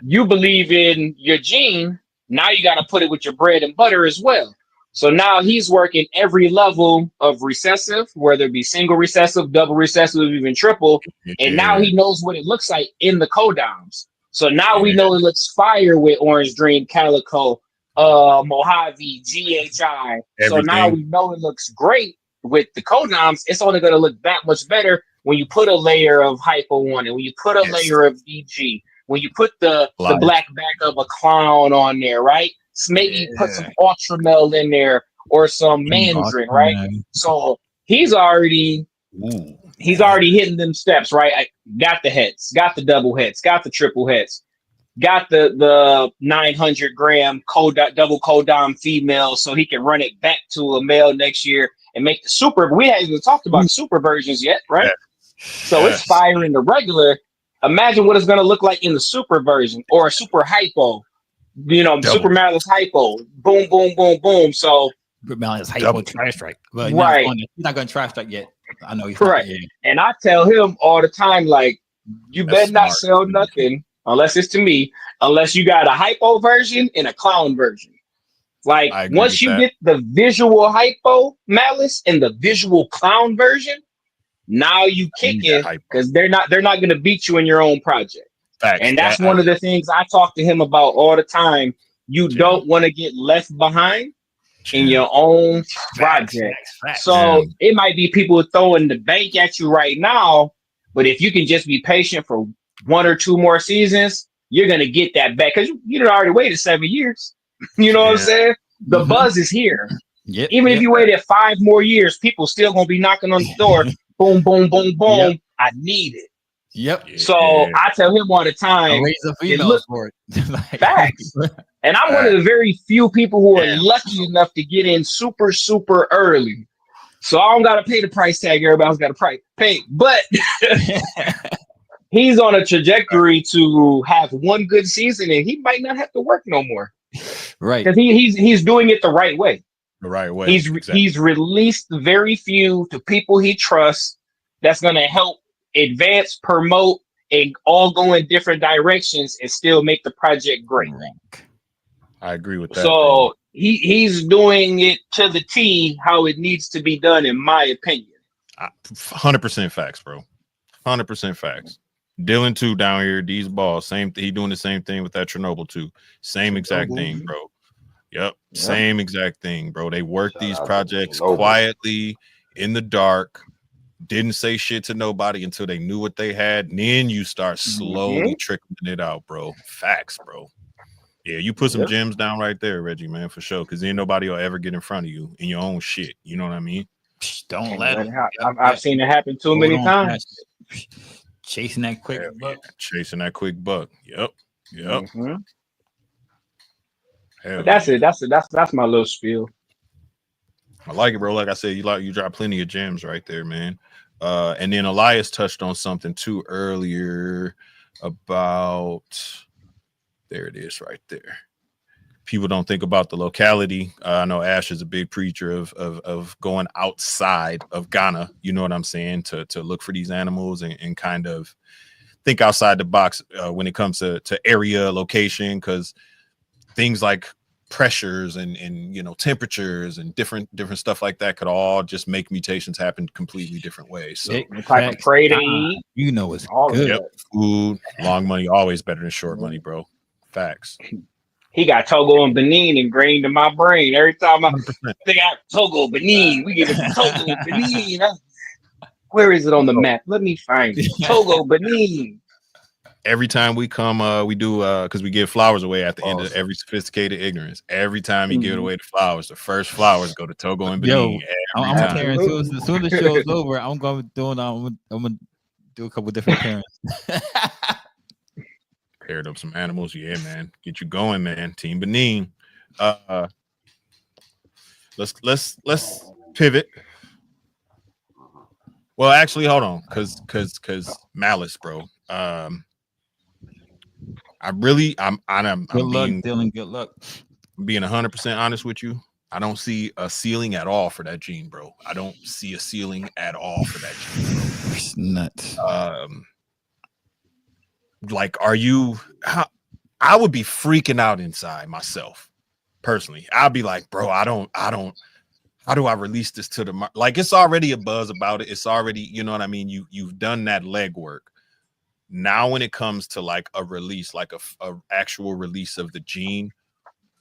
you believe in your gene. Now you got to put it with your bread and butter as well. So now he's working every level of recessive, whether it be single recessive, double recessive, even triple. And now he knows what it looks like in the codoms. So now we know it looks fire with Orange Dream, Calico, Mojave, GHI. Everything. So now we know it looks great with the codoms. It's only going to look that much better when you put a layer of hypo on it, when you put a layer of DG, when you put the black back of a clown on there, right? Maybe put some Ultramel in there or some Mandarin, right? So he's already hitting them steps, right? I got the heads, got the double heads, got the triple heads, got the 900 gram double codom female, so he can run it back to a male next year and make the super. We haven't even talked about the super versions yet, right? So it's fire in the regular. Imagine what it's going to look like in the super version or a super hypo. Super Malice hypo, boom, boom, boom, boom. So Malice hypo tri-strike, but right, he's not going to tri-strike yet. I know he's correct. And I tell him all the time, like, you better not sell nothing unless it's to me, unless you got a hypo version and a clown version. Like once you get the visual hypo Malice and the visual clown version, now you kick it because they're not going to beat you in your own project. And that's one of the things I talk to him about all the time. You don't want to get left behind in your own project. So it might be people throwing the bank at you right now, but if you can just be patient for 1 or 2 more seasons, you're going to get that back because you already waited 7 years. You know what I'm saying? The buzz is here. Even if you waited 5 more years, people still going to be knocking on the door. Boom, boom, boom, boom. I need it. So I tell him all the time, for it. Facts. And I'm one of the very few people who are lucky enough to get in super, super early. So I don't got to pay the price tag. Everybody else got to pay. But he's on a trajectory to have one good season and he might not have to work no more. Right. Because he's doing it the right way. The right way. He's released very few to people he trusts that's going to help advance, promote, and all go in different directions and still make the project great. I agree with that. So he's doing it to the T how it needs to be done, in my opinion. 100% facts, bro. 100% facts. Dylan too down here, these balls, same. He doing the same thing with that Chernobyl too. Same exact thing, bro. Yep, same exact thing, bro. They work these projects quietly in the dark. Didn't say shit to nobody until they knew what they had. And then you start slowly trickling it out, bro. Facts, bro. Yeah, you put some gems down right there, Reggie, man, for sure. Because then nobody will ever get in front of you in your own shit. You know what I mean? Don't let it. I've seen it happen too many times. Chasing that quick buck. Chasing that quick buck. Yep. That's it. That's my little spiel. I like it, bro. Like I said, you drop plenty of gems right there, man. And then Elias touched on something too earlier about, there it is right there. People don't think about the locality. I know Ash is a big preacher of going outside of Ghana. You know what I'm saying? To look for these animals and kind of think outside the box when it comes to area location, because things like pressures and you know, temperatures and different stuff like that could all just make mutations happen completely different ways. So The type of prey they eat, you know, it's all of good. that. yep, food, long money, always better than short money, bro. Facts. He got Togo and Benin ingrained in my brain. Every time they got Togo, Benin, we get a Togo, Benin. Where is it on the map? Let me find it. Togo, Benin. Every time we come, we do because we give flowers away at the end of every sophisticated ignorance. Every time you give away the flowers, the first flowers go to Togo and Benin. I'm clearing. As soon as the show's over, I'm gonna do a couple different parents. Paired up some animals, yeah, man. Get you going, man. Team Benin. Let's pivot. Well, actually, hold on, cause Malice, bro. I'm Good luck, Dylan. Good luck. Being 100% honest with you. I don't see a ceiling at all for that gene, bro. I don't see a ceiling at all for that gene, bro. It's nuts. Like, are you? I would be freaking out inside myself, personally. I'd be like, bro, I don't. How do I release this to the market? Like, it's already a buzz about it. It's already, you know what I mean? You've done that legwork. Now, when it comes to like a release, like a actual release of the gene,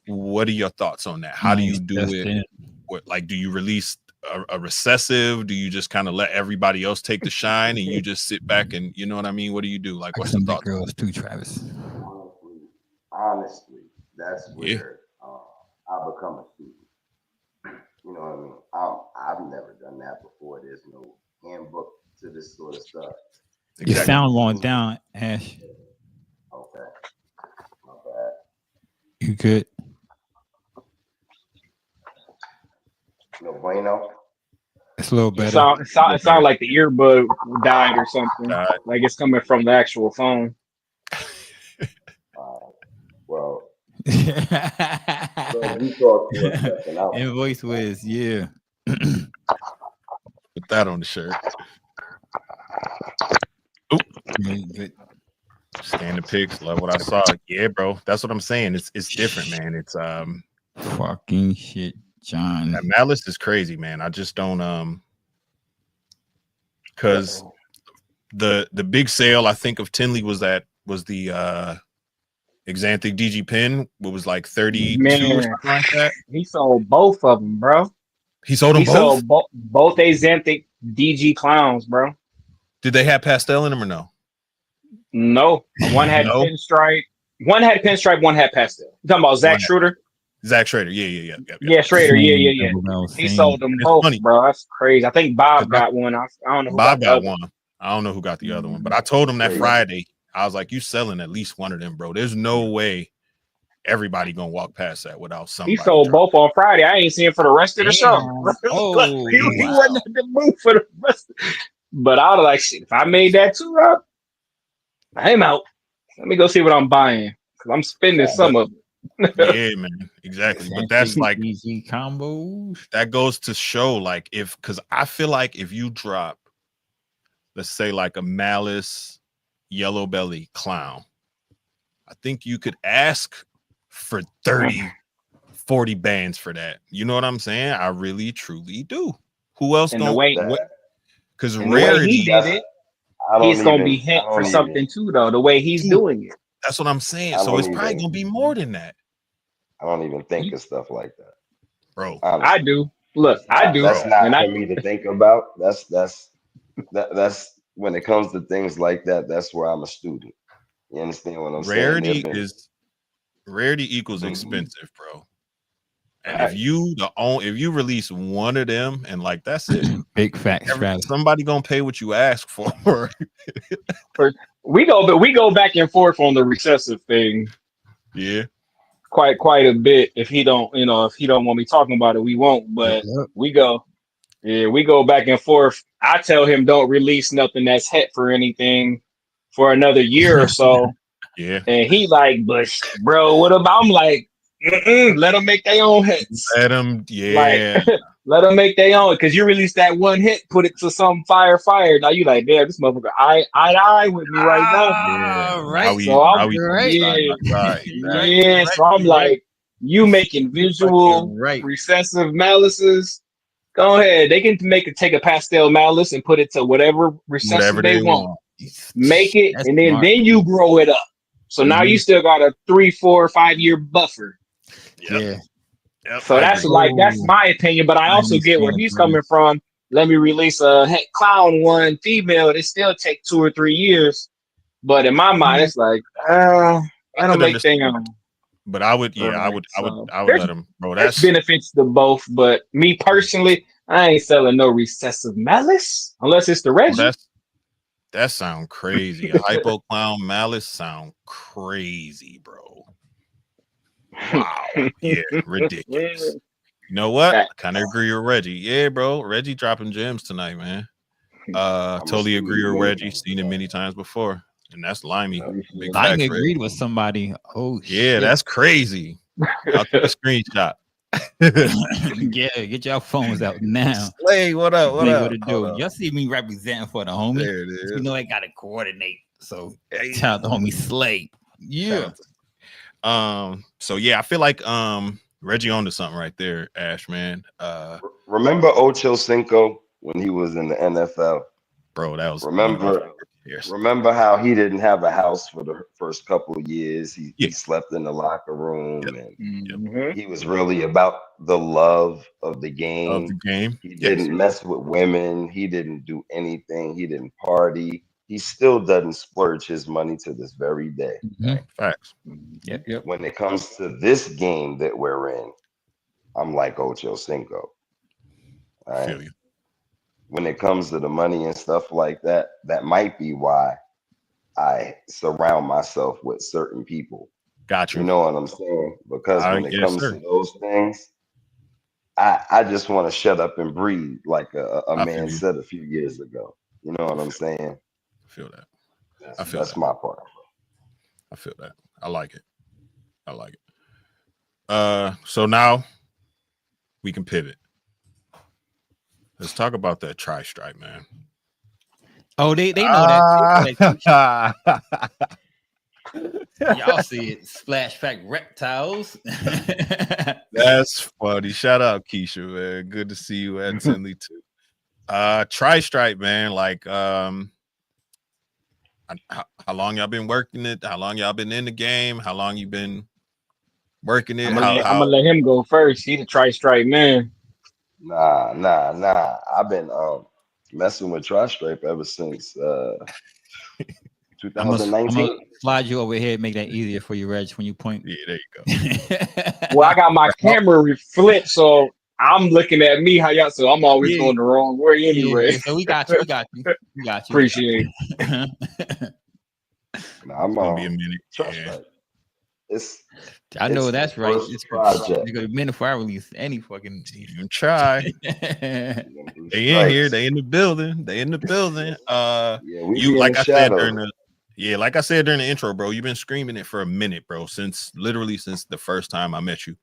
what are your thoughts on that? How do you do it? What, like, do you release a recessive? Do you just kind of let everybody else take the shine and you just sit back and, you know what I mean? What do you do? Like, what's the thought? Girls too, Travis. Honestly, that's where I become a student. You know what I mean? I've never done that before. There's no handbook to this sort of stuff. Exactly. Your sound going down, Ash. Okay. My bad. You good? No bueno. It's a little better. It sound like the earbud died or something. Like it's coming from the actual phone. Well, we talk for a second. Invoice Wiz, yeah. Put that on the shirt. Good. Scan the pics, love what I saw. Yeah, bro. That's what I'm saying. It's different, man. It's fucking shit, John. That Malice is crazy, man. I just don't because the big sale I think of Tinley was the Xanthic DG Pen. What was like 32 or something like that. He sold both of them, bro. He sold them both. Sold both Xanthic DG clowns, bro. Did they have pastel in them or no? No. One had pinstripe. One had pinstripe. One had pastel. You talking about Zach Schroeder? Zach Schrader. Yeah. Yeah, Schrader. Yeah. He sold them both, bro. That's crazy. I think Bob got one. I don't know. Bob got one. I don't know who got the other one, but I told him that Friday. I was like, you selling at least one of them, bro. There's no way everybody gonna walk past that without somebody. He sold both on Friday. I ain't seen him for the rest of the show. He wasn't at the booth for the rest. But I was like, shit, if I made that too, Rob, I'm out. Let me go see what I'm buying because I'm spending some of it. Yeah, man, exactly. But that's like easy combos. That goes to show, like, because I feel like if you drop, let's say, like a Malice yellow belly clown, I think you could ask for 30, 40 bands for that. You know what I'm saying? I really, truly do. Who else gonna? Because Rarity, he did it, he's gonna be hit for something too, though. The way he's doing it. That's what I'm saying. So it's probably gonna be more than that. I don't even think of stuff like that, bro. Honestly. I do. Look, I do. That's not for me to think about. That's when it comes to things like that. That's where I'm a student. You understand what I'm saying? Rarity equals expensive, bro. And if you release one of them and like that's it, big facts. Somebody gonna pay what you ask for. we go back and forth on the recessive thing. Yeah, quite a bit. If he don't want me talking about it, we won't. But we go back and forth. I tell him don't release nothing that's het for anything for another year or so. Yeah. And he like, but bro, what about? I'm like, let them make their own hits. Let them, Like, let them make their own. Because you release that one hit, put it to some fire. Now you like, damn, this motherfucker, I with me right now. Yeah. Right. So I'm right. Yeah. So I'm like, you making visual right. recessive malices. Go ahead. They can take a pastel malice and put it to whatever recessive they want. Make it, That's and then smart. you grow it up. So now you still got a 3, 4, 5 year buffer. Yep. So that's my opinion, but I also get where he's coming from. Let me release a clown one female. It still take 2 or 3 years, but in my mind, it's like, I don't make things on. But I would, I would let him, bro. That's benefits to both, but me personally, I ain't selling no recessive malice unless it's the Reggie. That sound crazy. A hypo clown malice sound crazy, bro. Wow. Yeah, ridiculous. You know what? I kind of agree with Reggie. Yeah, bro. Reggie dropping gems tonight, man. Totally agree with Reggie. Seen it many times before. And that's Limey. Big Limey facts, agreed with somebody. Oh, yeah, shit. that's crazy. I'll take a screenshot. Yeah, get your phones out now. Slay, what up? What up? To do. Y'all see me representing for the homie. There it is. You know I gotta coordinate. So shout out to homie Slay. Yeah. So yeah, I feel like Reggie onto something right there, Ash, man. Remember Ocho Cinco when he was in the NFL? Bro, that was remember how he didn't have a house for the first couple of years. He slept in the locker room, and he was really about the love of the game. He didn't mess with women. He didn't do anything. He didn't party. He still doesn't splurge his money to this very day. Right? Facts. Yep. When it comes to this game that we're in, I'm like Ocho Cinco. All right. Feel you. When it comes to the money and stuff like that, that might be why I surround myself with certain people. Gotcha. You know what I'm saying? Because when it comes to those things, I just want to shut up and breathe, like a man said a few years ago. You know what I'm saying? I feel that. That's my part. I feel that. I like it. So now we can pivot. Let's talk about that tri-stripe, man. Oh, they know that. Y'all see it. Splash Pack Reptiles. That's funny. Shout out Keisha, man. Good to see you at Tinley too. Tri-stripe, man. Like how long y'all been working it? How long y'all been in the game? How long you been working it? I'm gonna let him go first. He the tri-stripe man. Nah. I've been messing with tri-stripe ever since 2019. I'm gonna slide you over here and make that easier for you, Reg, when you point. Yeah, there you go. Well, I got my camera flipped, so I'm looking at me how y'all. So I'm always going the wrong way anyway. So we got you. Appreciate it. I'm gonna be a minute. Tri-stripe. I know that's right. It's project. A minute before I release any fucking. Even try. They in here. They in the building. You like I said during the intro, bro. You've been screaming it for a minute, bro. Since the first time I met you.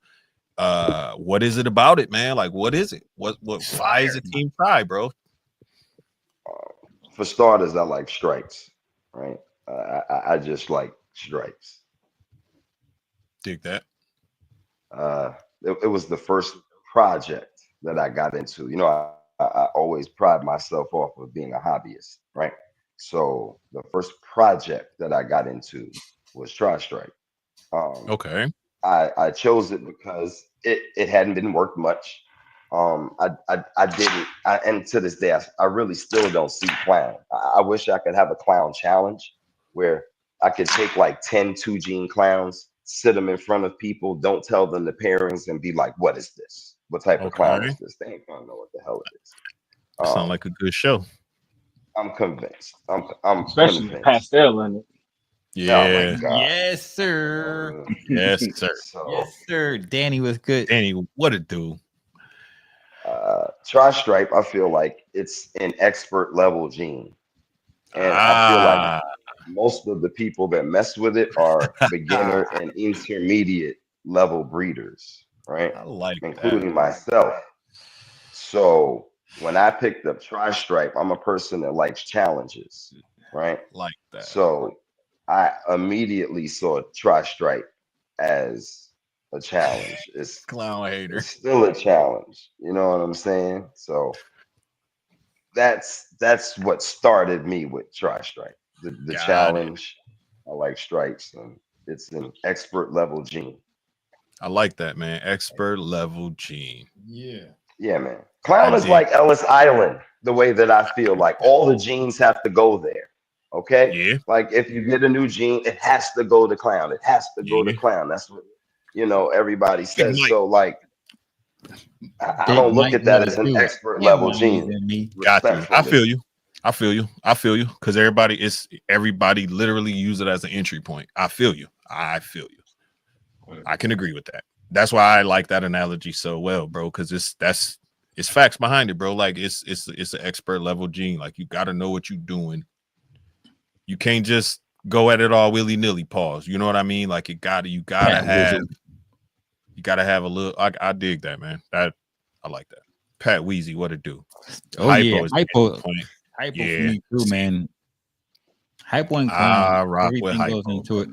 What is it about it, man? Like, what is it? Why is it Team Tri, bro? For starters, I like stripes, right? I just like stripes. Dig that. It was the first project that I got into. You know, I always pride myself off of being a hobbyist, right? So the first project that I got into was Tri-Stripe. Okay. I chose it because it hadn't been worked much. I didn't, and to this day, I really still don't see clown. I wish I could have a clown challenge where I could take like 10 2-gene clowns, sit them in front of people, don't tell them the pairings, and be like, what is this? What type of clown is this? They ain't gonna know what the hell it is. Sound like a good show. I'm convinced. I'm especially convinced. pastel in it. Yeah. Oh yes, sir. Yes, sir. So, Yes, sir. Danny was good. Danny, what it do? Tri-stripe, I feel like it's an expert level gene. And I feel like most of the people that mess with it are beginner and intermediate level breeders, right? I like Including that. myself. So when I picked up Tri-Stripe, I'm a person that likes challenges, right? Like that. So I immediately saw Tri-Stripe as a challenge. Clown hater. It's still a challenge. You know what I'm saying? So that's what started me with Tri-Stripe. The Got challenge. I like stripes, and it's an expert level gene. I like that, man. Expert level gene. Yeah, man. Clown I is dig. like Ellis Island, the way that I feel like all the genes have to go there. Okay? Yeah. Like if you get a new gene, it has to go to clown. It has to go to Yeah. clown. That's what everybody says. Mike. So like I Big don't look Mike at that love as an too. expert Yeah, level Mike gene. is in me. Got you. I Respectfully. feel you. I feel you. Because everybody literally use it as an entry point. I feel you. I can agree with that. That's why I like that analogy so well, bro. Because it's facts behind it, bro. Like it's an expert level gene. Like you got to know what you're doing. You can't just go at it all willy nilly. Pause. You know what I mean? Like you gotta have a little. I dig that, man. I like that. Pat Weezy, what it do? Oh yeah, is hypo point. for Yeah. me too, man. Hypo and I clown, rock with everything goes hypo. into it.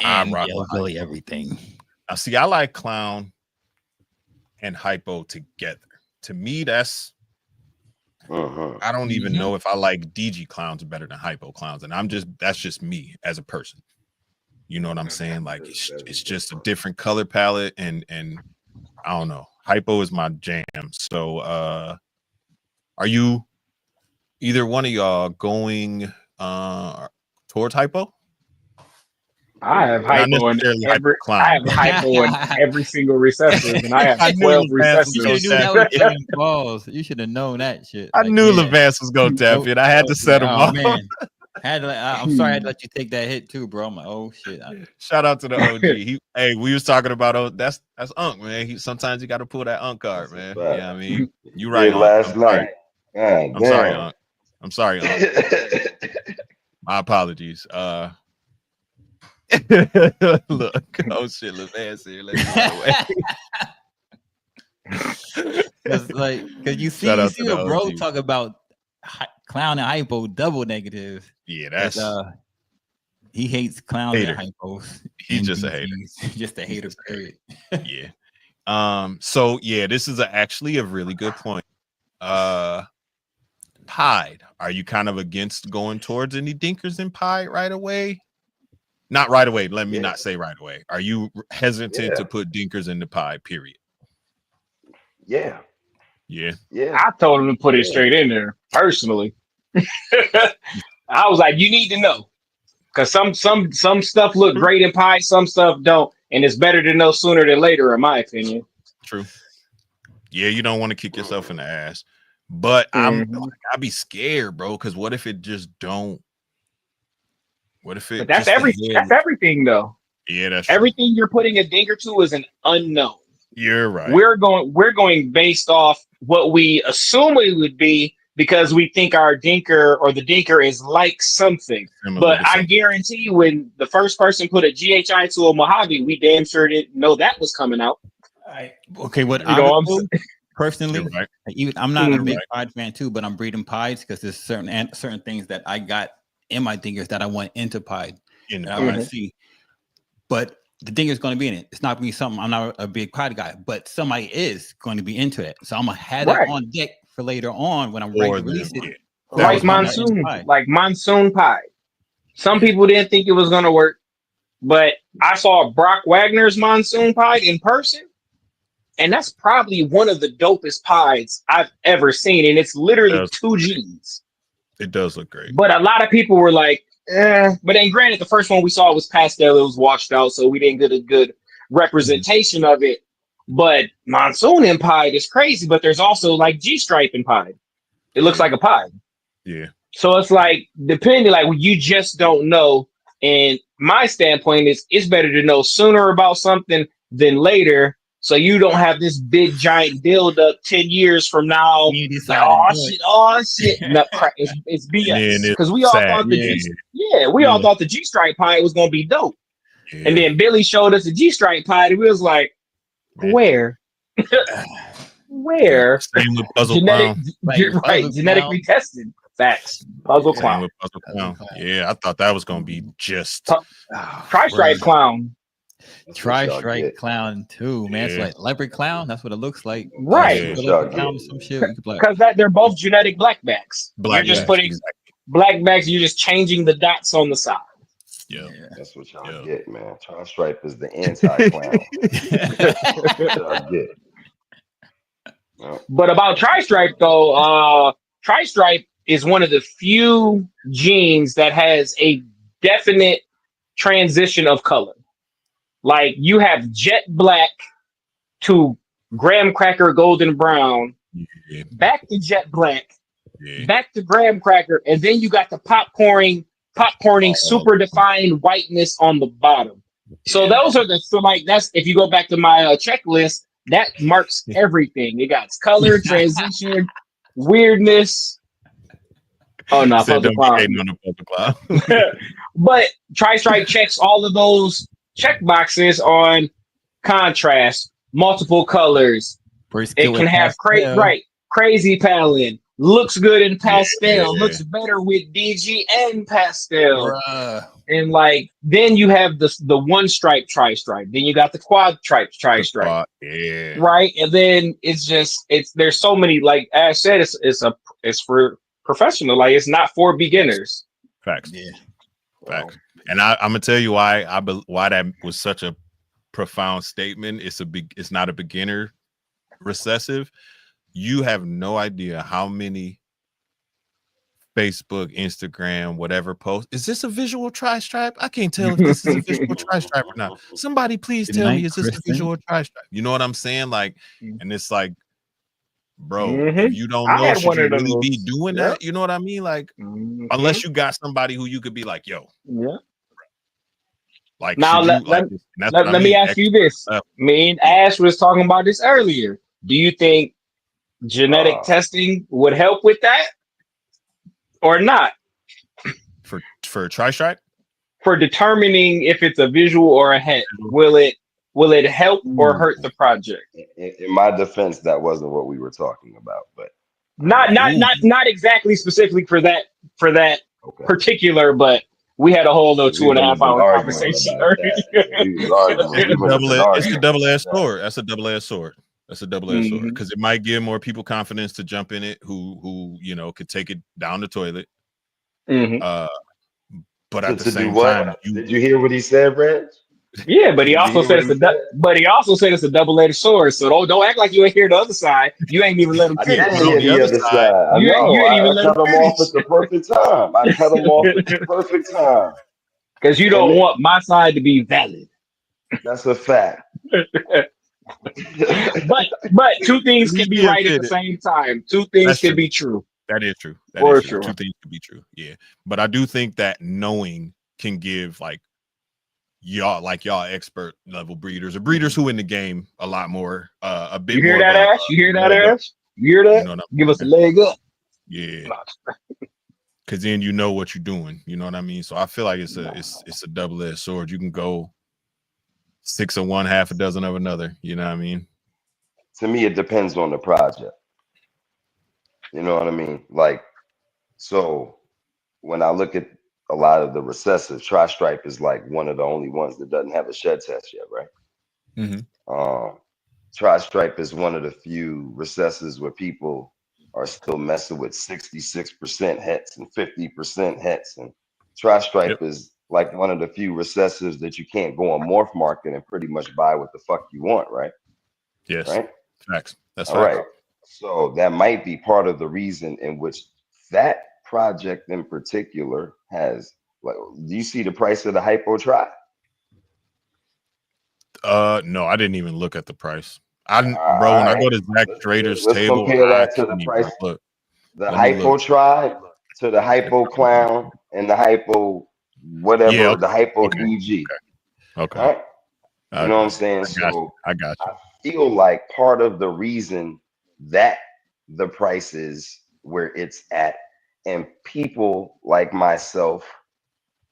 I And rock yellow with belly, hypo. everything. Now, see, I like clown and hypo together. To me, that's I don't even know if I like DG clowns better than hypo clowns, and that's just me as a person. You know what I'm saying? Like it's just a different color palette, and I don't know. Hypo is my jam. So, are you either one of y'all going towards hypo? I have hypo in every single recessive, and I have 12 recessives. You should have knew that was getting balls. You should have known that shit. I knew Levance was gonna tap it. I had to set him up. Man. I'm sorry I had to let you take that hit too, bro. I'm like, oh shit. Shout out to the OG. Hey, we was talking about that's Unc, man. Sometimes you got to pull that Unc card, man. Yeah, I mean, you right. Last night. I'm sorry, Unc. I'm sorry, Unc. My apologies. Look, oh shit, Levance here. Because you see what bro talk about clown and hypo double negative. Yeah, that's he hates clowns hater. and hypos. He's just a hater. Just a hater, period. Yeah. So yeah, this is actually a really good point. Pied. Are you kind of against going towards any dinkers in Pied right away? Not right away. Let me not say right away. Are you hesitant to put dinkers in the Pied, period? Yeah. I told him to put it straight in there personally. I was like, you need to know, because some stuff look great in Pied, some stuff don't, and it's better to know sooner than later, in my opinion. True. Yeah, you don't want to kick yourself in the ass, but I'd be scared, bro. Because what if it just don't? What if it? But that's everything. That's everything, though. Yeah, that's everything you're putting a dinker to is an unknown. You're right. We're going based off what we assume it would be, because we think our dinker or the dinker is like something. But I guarantee you, when the first person put a GHI to a Mojave, we damn sure didn't know that was coming out. Okay, what I would do personally, I'm not a big Pied fan too, but I'm breeding Pieds because there's certain things that I got in my dinkers that I want into Pied and I want to see. But the dinker is going to be in it. It's not going to be something. I'm not a big Pied guy, but somebody is going to be into it. So I'm gonna have it on deck for later on when I'm ready to release it. Like monsoon Pied. Some people didn't think it was going to work, but I saw Brock Wagner's monsoon Pied in person, and that's probably one of the dopest Pieds I've ever seen. And it's literally 2 G's. It does look great. But a lot of people were like, but then granted, the first one we saw was pastel. It was washed out, so we didn't get a good representation of it. But monsoon in Pied is crazy, but there's also like G-stripe in Pied. It looks like a Pied. Yeah. So it's like, depending, like you just don't know. And my standpoint is, it's better to know sooner about something than later, So you don't have this big giant build up 10 years from now. You Like, decide to do it. oh shit. No, it's And then BS. it's Because we all sad. thought we all thought the G-Stripe pie was gonna be dope. Yeah. And then Billy showed us the G-Stripe pie, and we was like, Man. where? Where? Same with Puzzle Genetic, Clown. Puzzle genetically tested. Facts. Puzzle Same Clown. with Puzzle Clown. Yeah, I thought that was gonna be just Tri-Stripe Clown. Tri-Stripe Clown too, man. It's Yeah. like leopard clown. That's what it looks like. Right. Yeah. Leopard clown or some shit. You could be like, Because they're both genetic blackbacks. You're just putting blackbacks, you're just changing the dots on the side. Yeah. That's what y'all get, man. Tri-Stripe is the anti-clown. That's what y'all get. But about Tri-Stripe though, Tri-Stripe is one of the few genes that has a definite transition of color. Like you have jet black to graham cracker golden brown, back to jet black, back to graham cracker, and then you got the popcorning super defined whiteness on the bottom. So those are that's if you go back to my checklist, that marks everything. It got color, transition, weirdness. Oh no, Puzzle Clown. But Tri-Stripe checks all of those check boxes on contrast, multiple colors. It can have crazy palette. Looks good in pastel. Looks better with DG and pastel. And like then you have the one stripe Tri-Stripe. Then you got the quad stripe Tri-Stripe. Right, and then there's so many. Like Ash said, it's for professional. Like it's not for beginners. Facts. Yeah. Facts. And I'm gonna tell you why that was such a profound statement. It's not a beginner recessive. You have no idea how many Facebook, Instagram, whatever post. Is this a visual Tri-Stripe? I can't tell if this is a visual Tri-Stripe or not. Somebody please tell me, is this a visual Tri-Stripe? You know what I'm saying? Like, and it's like, bro, if you don't know, should you really be doing that? You know what I mean? Like, unless you got somebody who you could be like, yo, like now let me ask you this. Me and Ash was talking about this earlier. Do you think genetic testing would help with that or not? For Tri-Stripe? For determining if it's a visual or a het, will it help or hurt the project? In my defense, that wasn't what we were talking about, but not exactly specifically for that particular, but we had a whole little 2.5 hour conversation earlier. It's a double-edged sword. That's a double-edged sword. That's a double-edged sword because it might give more people confidence to jump in it who could take it down the toilet. But at the same time, did you hear what he said, Reg? Yeah, but he also said it's a double-edged sword. So don't act like you ain't hear the other side. You ain't even let him finish. I didn't hear the other side. You ain't even let him off at the perfect time. I cut him off at the perfect time because you don't want my side to be valid. That's a fact. but two things can be right at the same time. Two things can be true. That is true. Two things can be true. Yeah, but I do think that knowing can give y'all expert level breeders or breeders who in the game a lot more. A bit. You hear more that, Ash? You hear that, Ash? You hear that? You know give us a leg up. Yeah. Because then you know what you're doing. You know what I mean? So I feel like it's a double-edged sword. You can go 6 of one, half a dozen of another. You know what I mean? To me, it depends on the project. You know what I mean? Like, so when I look at a lot of the recessive, Tri-Stripe is like one of the only ones that doesn't have a shed test yet, right? Tri-Stripe is one of the few recessives where people are still messing with 66% hets and 50% hets. And Tri-Stripe is like one of the few recessives that you can't go on Morph Market and pretty much buy what the fuck you want, right? Yes. Right? Facts. That's all right. So that might be part of the reason in which that project in particular has, like, do you see the price of the Hypo Tri? No, I didn't even look at the price. Bro, when I go to Zach Strader's table, compare that to the price. The Hypo Tri to the Hypo Clown and the Hypo whatever, the Hypo DG. Okay. Right? You know what I'm saying? I got you. I feel like part of the reason that the price is where it's at, and people like myself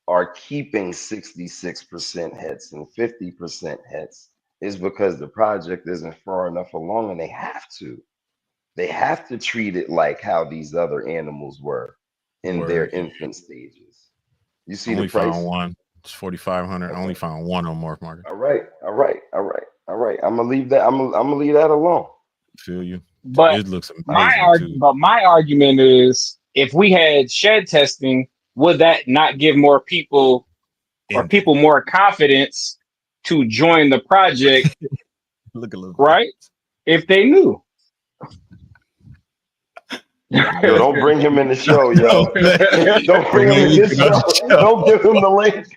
are keeping 66% hits and 50% hits, is because the project isn't far enough along, and they have to. They have to treat it like how these other animals were in their Word. infant stages. You see Only the price? found one. It's 4,500. I only found one on Morph Market. All right. I'm gonna leave that. I'm gonna leave that alone. Feel you. But It looks amazing too. my argument is, if we had shed testing, would that not give more people or people more confidence to join the project? Look a little right? If they knew. Yo, don't bring him in the show, yo. Don't bring him in this show. Don't give him the link.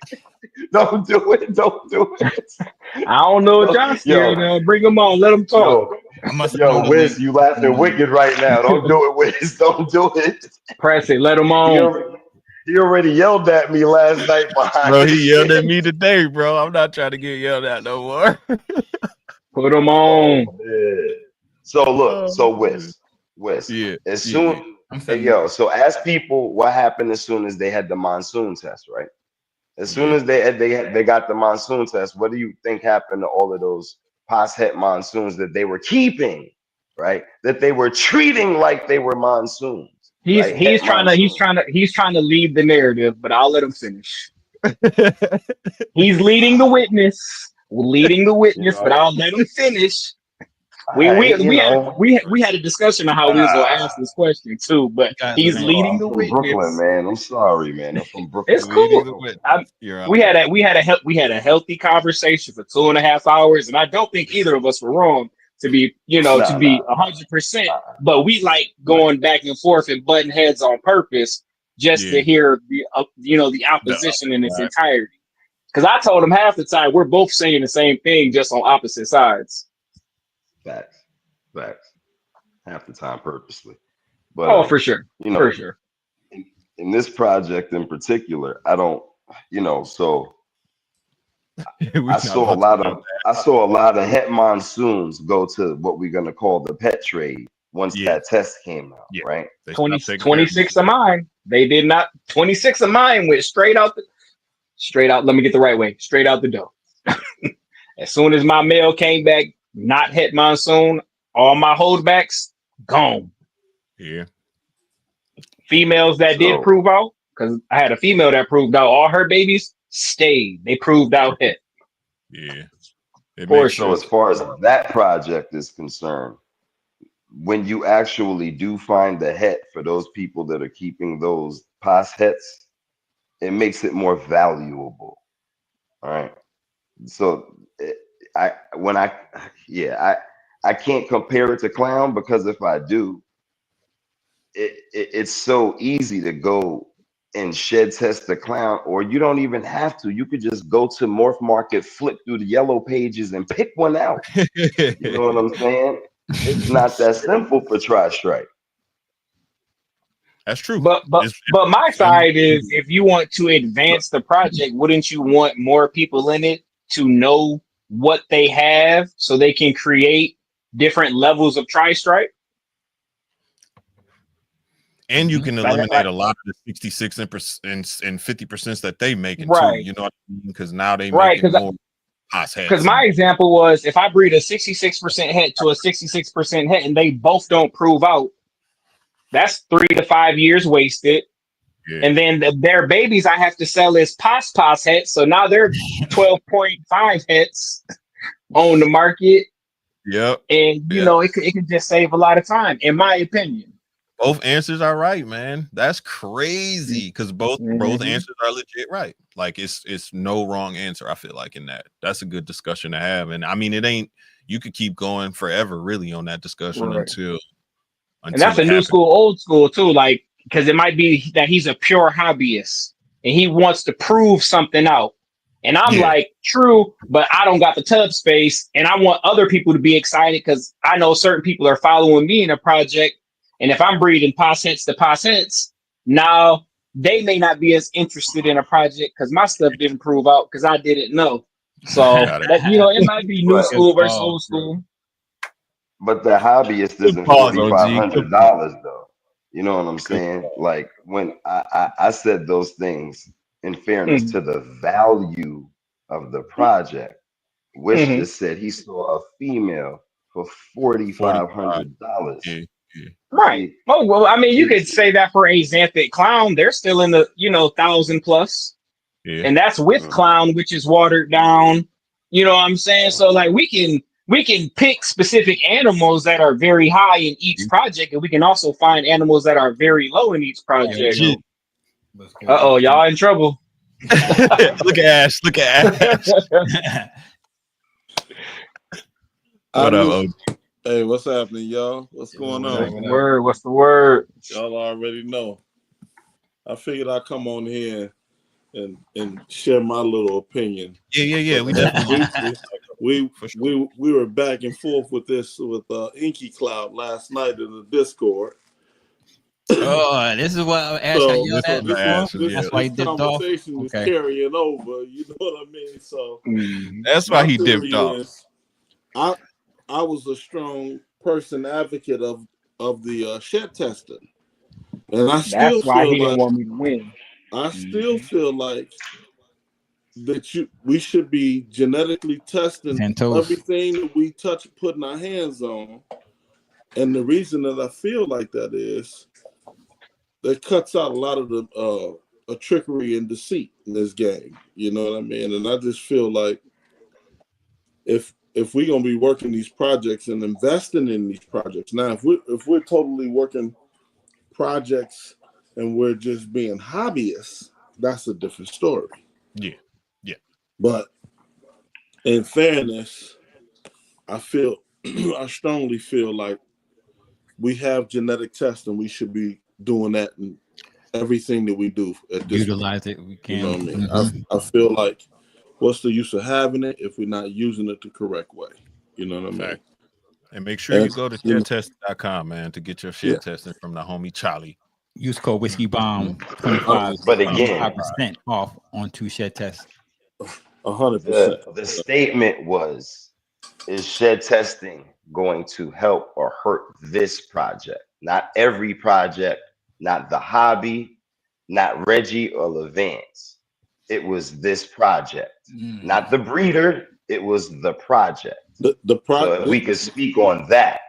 Don't do it. Don't do it. I don't know what y'all saying. Bring him on. Let him talk. Yo, Wiz, you laughing wicked right now. Don't do it, Wiz. Don't do it. Press it. Let him on. He already yelled at me last night behind. Bro, he yelled at me today, bro. I'm not trying to get yelled at no more. Put him on. So look, Wiz. Yeah. As soon, so ask people what happened as soon as they had the monsoon test, right? As soon as they got the monsoon test, what do you think happened to all of those past het monsoons that they were keeping, right? That they were treating like they were monsoons. He's right? trying to lead the narrative, but I'll let him finish. He's leading the witness, but I'll let him finish. We had a discussion on how we was gonna ask this question too, but he's leading the witness. Brooklyn, man. I'm sorry, man. I'm from Brooklyn. It's cool. We had a healthy conversation for 2.5 hours, and I don't think either of us were wrong to be 100%. But we like going back and forth and butting heads on purpose just to hear the opposition in its entirety. Because I told him half the time we're both saying the same thing, just on opposite sides. Facts. Half the time purposely. But for sure. For sure. In this project in particular, I don't, so I saw a lot of het monsoons go to what we're gonna call the pet trade once that test came out, right? 26 of mine. They did not. 26 of mine went straight out. Let me get the right way. Straight out the door. As soon as my mail came back, not het monsoon, all my holdbacks gone. Yeah. Females that did prove out, because I had a female that proved out, all her babies stayed. They proved out het. Yeah. So as far as that project is concerned, when you actually do find the het for those people that are keeping those past hets, it makes it more valuable. All right. So I can't compare it to clown, because if I do, it's so easy to go and shed test the clown, or you don't even have to. You could just go to Morph Market, flip through the yellow pages, and pick one out. You know what I'm saying? It's not that simple for Tri-Strike. That's true. But my side is, if you want to advance the project, wouldn't you want more people in it to know what they have so they can create different levels of Tri-Strike? And you can eliminate a lot of the 66 and 50% that they make it right. too. You know what I mean? Because now they make it more. Because my example was, if I breed a 66% het to a 66% het and they both don't prove out, that's 3 to 5 years wasted. Yeah. And then their babies I have to sell as pos hets. So now they're 12.5 hets on the market. Yep. And it could just save a lot of time, in my opinion. Both answers are right, man. That's crazy, because both answers are legit right. Like it's no wrong answer. I feel like in that. That's a good discussion to have. And I mean, it ain't. You could keep going forever, really, on that discussion until and that's a new school, old school too. Like, because it might be that he's a pure hobbyist and he wants to prove something out. And I'm like, true, but I don't got the tub space, and I want other people to be excited because I know certain people are following me in a project. And if I'm breeding pos hets to pos hets, now they may not be as interested in a project because my stuff didn't prove out because I didn't know. So it might be new school versus old school. But the hobbyist Good isn't pause, OG. Good pause. $4,500 though. You know what I'm Good saying? pause. Like when I said those things in fairness Mhm. to the value of the project. Wish Mhm. just said he saw a female for $4,500. Yeah, yeah, Right. See, Oh well, I mean, you see, could see. say that for a Xanthic clown. They're still in the 1,000 plus, yeah. and that's with Mm. clown, which is watered down. You know what I'm saying? So like we can pick specific animals that are very high in each project, and we can also find animals that are very low in each Yo, project. yo. What's good? Uh oh, y'all in trouble. Look at Ash. Look at Ash. What up, OG? Hey, what's happening, y'all? What's going what on? up, what up? Word, what's the word? Y'all already know. I figured I'd come on here and share my little opinion. Yeah. We definitely We were back and forth with this with Inky Cloud last night in the Discord. Oh, this is what Ash got So, yelled so at this, before. this, That's why he this dipped off. conversation is Okay. carrying over. You know what I mean? So That's why my he theory dipped off. is, I was a strong person advocate of the shed testing, and I still That's why feel he didn't like want me to win. I still feel like that we should be genetically testing Santos. everything that we touch, putting our hands on. And the reason that I feel like that is that cuts out a lot of the trickery and deceit in this game. You know what I mean? And I just feel like if we're gonna be working these projects and investing in these projects, now if we're totally working projects and we're just being hobbyists, that's a different story. Yeah. But in fairness, I strongly feel like we have genetic testing. We should be doing that in everything that we do at this Utilize it. We You can. know what I mean? Mhm. I feel like what's the use of having it if we're not using it the correct way? You know what I mean? Fact. And make sure you go to you know, shedtesting.com, man, to get your Yeah. shed testing from the homie Charlie. Use code Whiskey Bomb 25. But again, 25% off on 2 shed tests. 100%. the statement was, is shed testing going to help or hurt this project? Not every project, not the hobby, not Reggie or Levance. It was this project, not the breeder. It was the project. So if we could speak on that,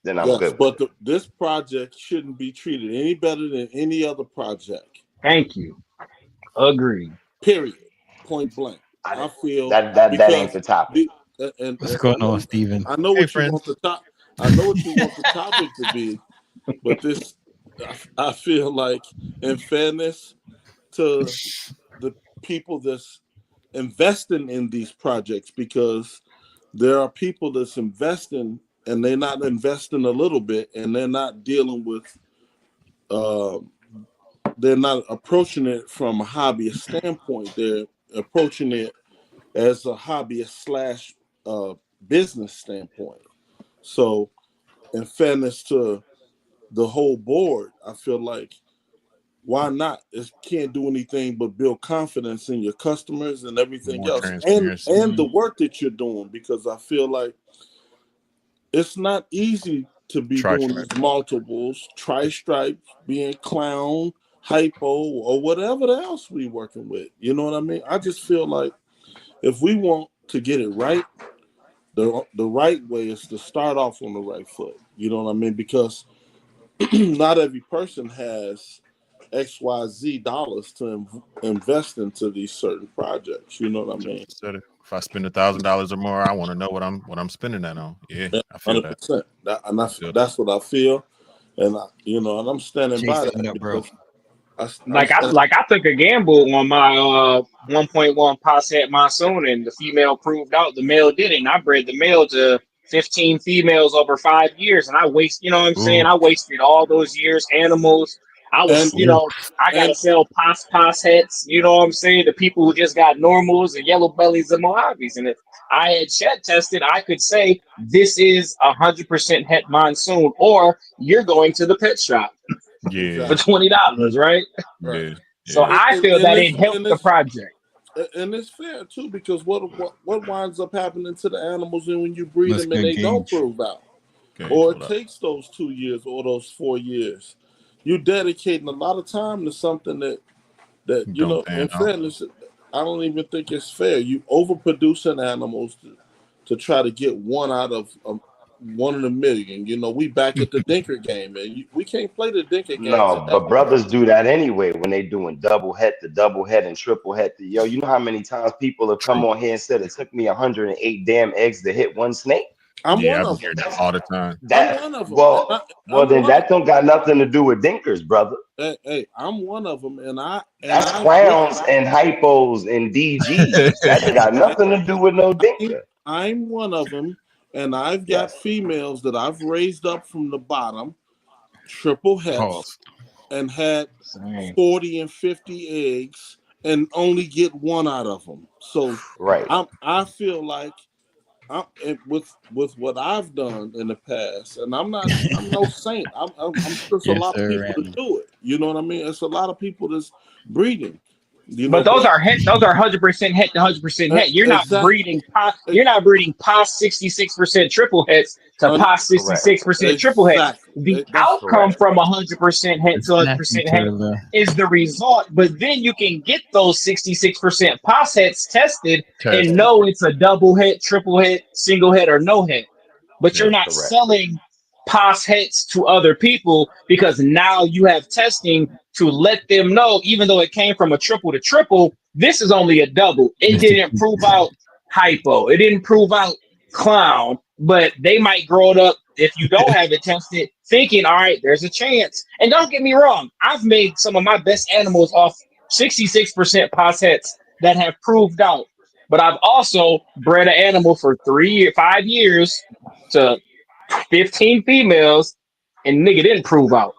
then I'm good. But this project shouldn't be treated any better than any other project. Thank you. Agreed. Period. Point blank. I feel that ain't the topic. What's going on, Steven? I know what you friends. want the top. I know what you want the topic to be, but this, I feel like, in fairness to the people that's investing in these projects, because there are people that's investing and they're not investing a little bit, and they're not dealing with, they're not approaching it from a hobbyist standpoint. They're approaching it as a hobbyist / business standpoint. So, in fairness to the whole board, I feel like, why not? It can't do anything but build confidence in your customers and everything More else, transparency. and the work that you're doing, because I feel like it's not easy to be doing these multiples, tri-stripes, being clown, hypo, or whatever else we working with. You know what I mean? I just feel like if we want to get it right, the right way is to start off on the right foot. You know what I mean? Because not every person has XYZ dollars to invest into these certain projects. You know what I mean? If I spend $1,000 or more, I want to know what I'm spending that on. Yeah, I feel 100%. That's what I feel, and and I'm standing by that because I took a gamble on my 1.1 Posset Monsoon, and the female proved out the male didn't. I bred the male to 15 females over 5 years, and I I wasted all those years, animals. I was, I gotta sell pos heads, you know what I'm saying, to people who just got normals and yellow bellies and Mojaves. And if I had shed tested, I could say this is 100% het monsoon, or you're going to the pet shop. Yeah. For $20, right? Yeah. So I feel that it helped the project. And it's fair too, because what winds up happening to the animals and when you breed That's them and good they don't gauge. prove out? or it takes those 2 years or those 4 years. You're dedicating a lot of time to something that you know. In fairness, I don't even think it's fair. You overproducing animals to try to get one out of 1 in a million. You know, we back at the dinker game, and we can't play the dinker game. No, but brothers do that anyway when they doing double head to double head and triple head to yo. You know how many times people have come on here and said it took me 108 damn eggs to hit one snake? I'm one of them all the time. I'm one of them. Well, then that don't got nothing to do with dinkers, brother. Hey, I'm one of them, and that's clowns and hypos and DGs. That ain't got nothing to do with no dinker. I'm one of them, and I've got females that I've raised up from the bottom, triple heads, and had 40 and 50 eggs, and only get one out of them. So I feel like with what I've done in the past, and I'm no saint. I'm just a lot of people to do it. You know what I mean? It's a lot of people that's breeding. You know, but those are 100% het to 100% het. You're not breeding. You're not breeding pos 66% triple hets to pos 66% triple hets. The outcome from 100% het to 100% het is the result. But then you can get those 66% pos hets tested and know it's a double het, triple het, single het, or no het. But you're not selling pos hets to other people because now you have testing to let them know, even though it came from a triple to triple, this is only a double. It didn't prove out hypo. It didn't prove out clown, but they might grow it up if you don't have it tested, thinking, all right, there's a chance. And don't get me wrong, I've made some of my best animals off 66% pos hets that have proved out. But I've also bred an animal for 5 years to 15 females, and nigga didn't prove out.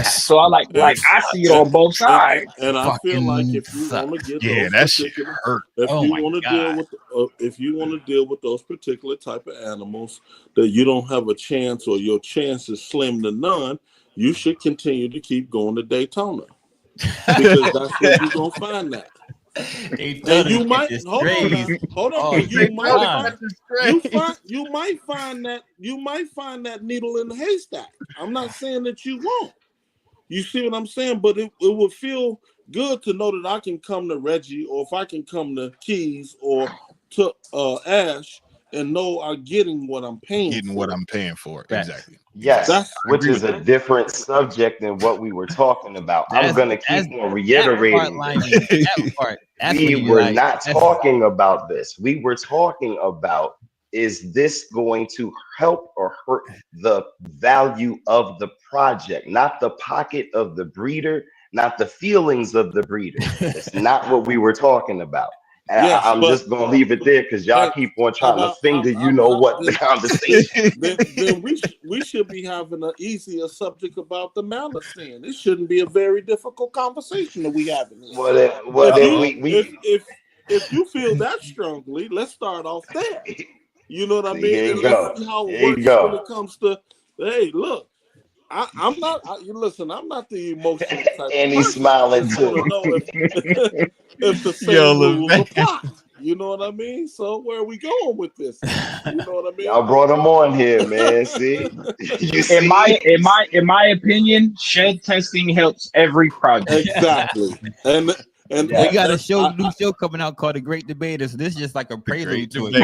So I I see it on both sides. And I feel like if you want to get if you want to deal with those particular type of animals that you don't have a chance or your chance is slim to none, you should continue to keep going to Daytona because that's where you're gonna find that. And you might hold on. You might find that needle in the haystack. I'm not saying that you won't. You see what I'm saying? But it would feel good to know that I can come to Reggie, or if I can come to Keys or to Ash, and know I'm getting what I'm paying. Exactly. Yes, which is a different subject than what we were talking about. I'm gonna keep on reiterating. We were not talking about this. We were talking about, is this going to help or hurt the value of the project, not the pocket of the breeder, not the feelings of the breeder. It's not what we were talking about. And I'm just going to leave it there because y'all keep on trying to finger, the conversation. Then we should be having an easier subject about the malice then. It shouldn't be a very difficult conversation that we having. If you feel that strongly, let's start off there. You know what I mean? And let's see how it works when it comes to, hey, look, I'm not the emotional type. And he's smiling too. Know if the same rules apply. You know what I mean? So where are we going with this? You know what I mean? Y'all brought him on here, man. See? In my opinion, shed testing helps every project. Exactly. And we got a new show coming out called The Great Debaters. This is just like a prelude to it.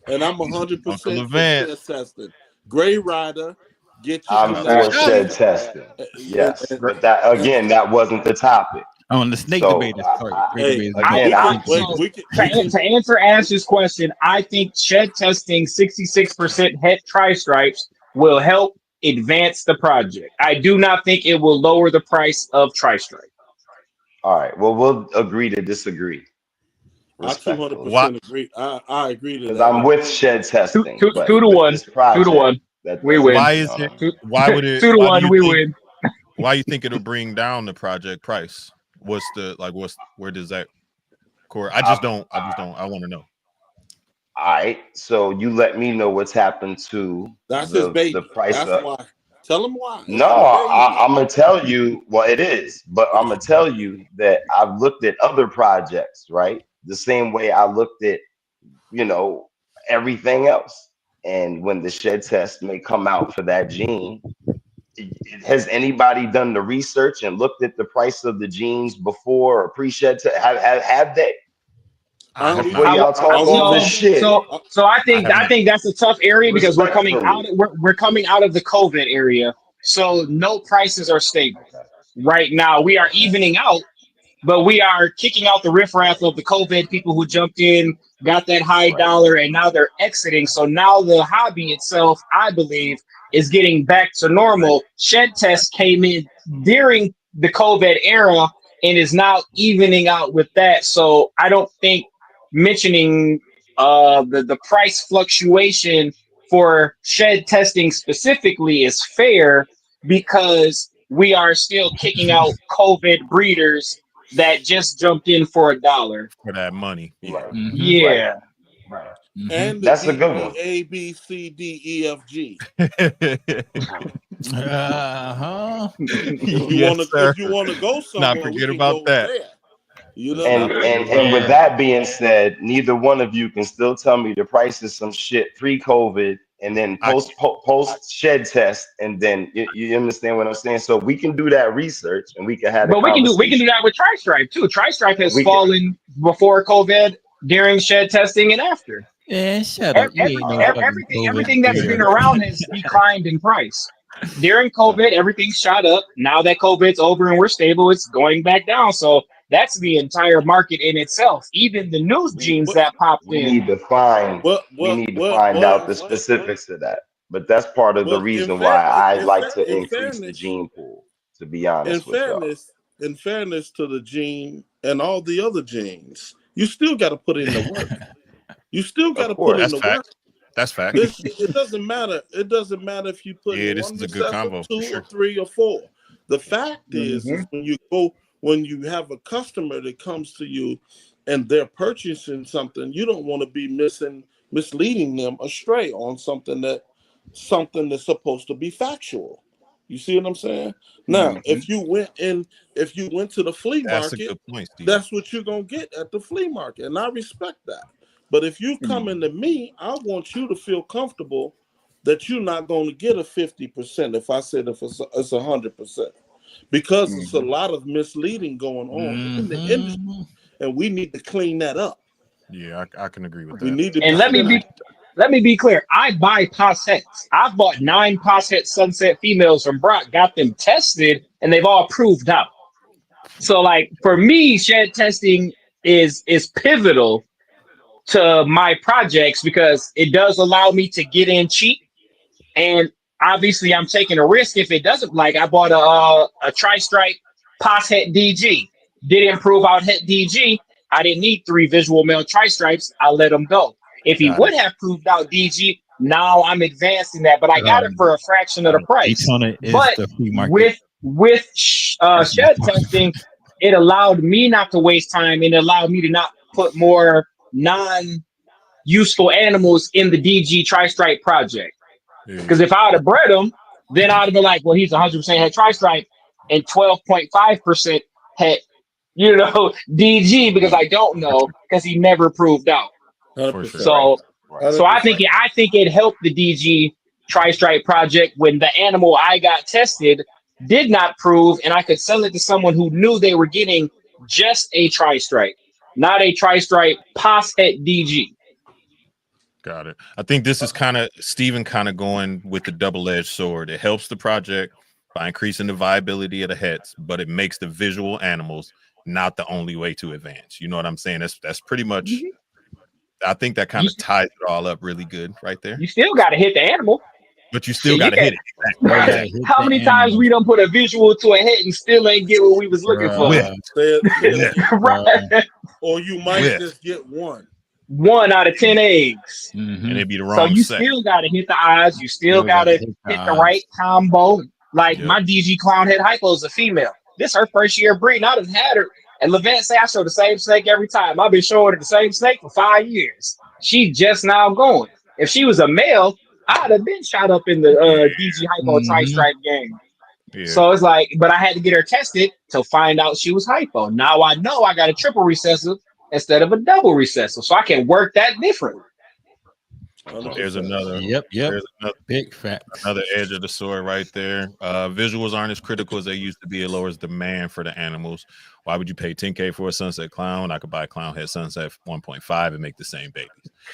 And I'm 100% shed testing. Gray Rider, I'm for shed testing. Yes, but that wasn't the topic. On the snake debaters. To answer Ash's question, I think shed testing 66% het tri-stripes will help advance the project. I do not think it will lower the price of tri-stripe. All right. Well, we'll agree to disagree. I 200% agree. I agree to that. I'm with shed testing. 2 to 1. 2 to 1. We win. Why is it? Why would it? 2 to 1. We win. Why you think it'll bring down the project price? Where does that core? I want to know. All right. So you let me know what's happened to the price. That's why. Tell them why. No, I'm gonna tell you. Well, it is, but I'm gonna tell you that I've looked at other projects, right? The same way I looked at, everything else, and when the shed test may come out for that gene, has anybody done the research and looked at the price of the genes before or pre-shed test? Have they? Before y'all talk all this shit. So I think that's a tough area because we're coming out of the COVID area. So no prices are stable right now. We are evening out, but we are kicking out the riffraff of the COVID people who jumped in, got that high dollar, and now they're exiting. So now the hobby itself, I believe, is getting back to normal. Shed test came in during the COVID era and is now evening out with that. So I don't think mentioning the price fluctuation for shed testing specifically is fair because we are still kicking out COVID breeders that just jumped in for $1 for that money. Yeah. Right. And that's a good one. A, B, C, D, E, F, G. If you want to go somewhere, not forget about that. There. You know, and with that being said, neither one of you can still tell me the price of some shit pre-COVID and then post shed test, and then you understand what I'm saying. So we can do that research and we can have. But we can do that with Tri-Stripe too. Tri-Stripe has fallen before COVID, during shed testing, and after. Yeah, shut up. Everything that's been around has declined in price. During COVID, everything shot up. Now that COVID's over and we're stable, it's going back down. So that's the entire market in itself. Even the new genes that popped in. We need to find out the specifics of that. But that's part of the reason why I like to increase the gene pool, to be honest with y'all. In fairness to the gene and all the other genes, you still got to put in the work. You still got to put in the work. That's fact. It doesn't matter. It doesn't matter if you put in this one is a good combo, two or 3 or 4. The fact is when you have a customer that comes to you and they're purchasing something, you don't want to be misleading them astray on something that's supposed to be factual. You see what I'm saying? Now, if you went to the flea market, that's what you're gonna get at the flea market, and I respect that. But if you come into me, I want you to feel comfortable that you're not going to get a 50%. If I said if it's 100%, because it's a lot of misleading going on in the industry, and we need to clean that up. Yeah, I can agree with that. We need to. And let me be clear. I buy possets. I bought 9 posset sunset females from Brock, got them tested, and they've all proved out. So, like for me, shed testing is pivotal to my projects because it does allow me to get in cheap, and obviously I'm taking a risk if it doesn't. Like I bought a tri-stripe pos het DG, didn't prove out het DG. I didn't need 3 visual male tri-stripes. I let them go. If he would have proved out DG, now I'm advancing that, but I got it for a fraction of the price. But with shed testing, it allowed me not to waste time, and it allowed me to not put more non-useful animals in the DG tri-stripe project. Because if I would have bred them, then I'd have been like, well, he's 100% het tri-stripe and 12.5% het, DG, because I don't know, because he never proved out. So I think it helped the DG tri-stripe project when the animal I got tested did not prove, and I could sell it to someone who knew they were getting just a tri-stripe, not a tri-stripe pos het DG. Got it. I think this is Steven going with the double-edged sword. It helps the project by increasing the viability of the hets, but it makes the visual animals not the only way to advance. You know what I'm saying? That's pretty much. I think that kind of ties it all up really good right there. You still got to hit the animal, but you still got to hit it. How many times we don't put a visual to a hit and still ain't get what we was looking for? Right. Or you might just get one out of 10 eggs, and it'd be the wrong. So you still got to hit the eyes. You still got to hit the right combo. Like my DG clown head hypo is a female. This her first year breeding. I done had her. And Levant say I show the same snake every time. I've been showing her the same snake for 5 years. She just now going. If she was a male, I'd have been shot up in the DG hypo tri-stripe game. Yeah. So it's like, but I had to get her tested to find out she was hypo. Now I know I got a triple recessive instead of a double recessive, so I can work that differently. There's another. Yep. There's another Big facts. Another edge of the sword right there. Visuals aren't as critical as they used to be. It lowers demand for the animals. Why would you pay $10K for a sunset clown? I could buy a clown head sunset for 1.5 and make the same babies.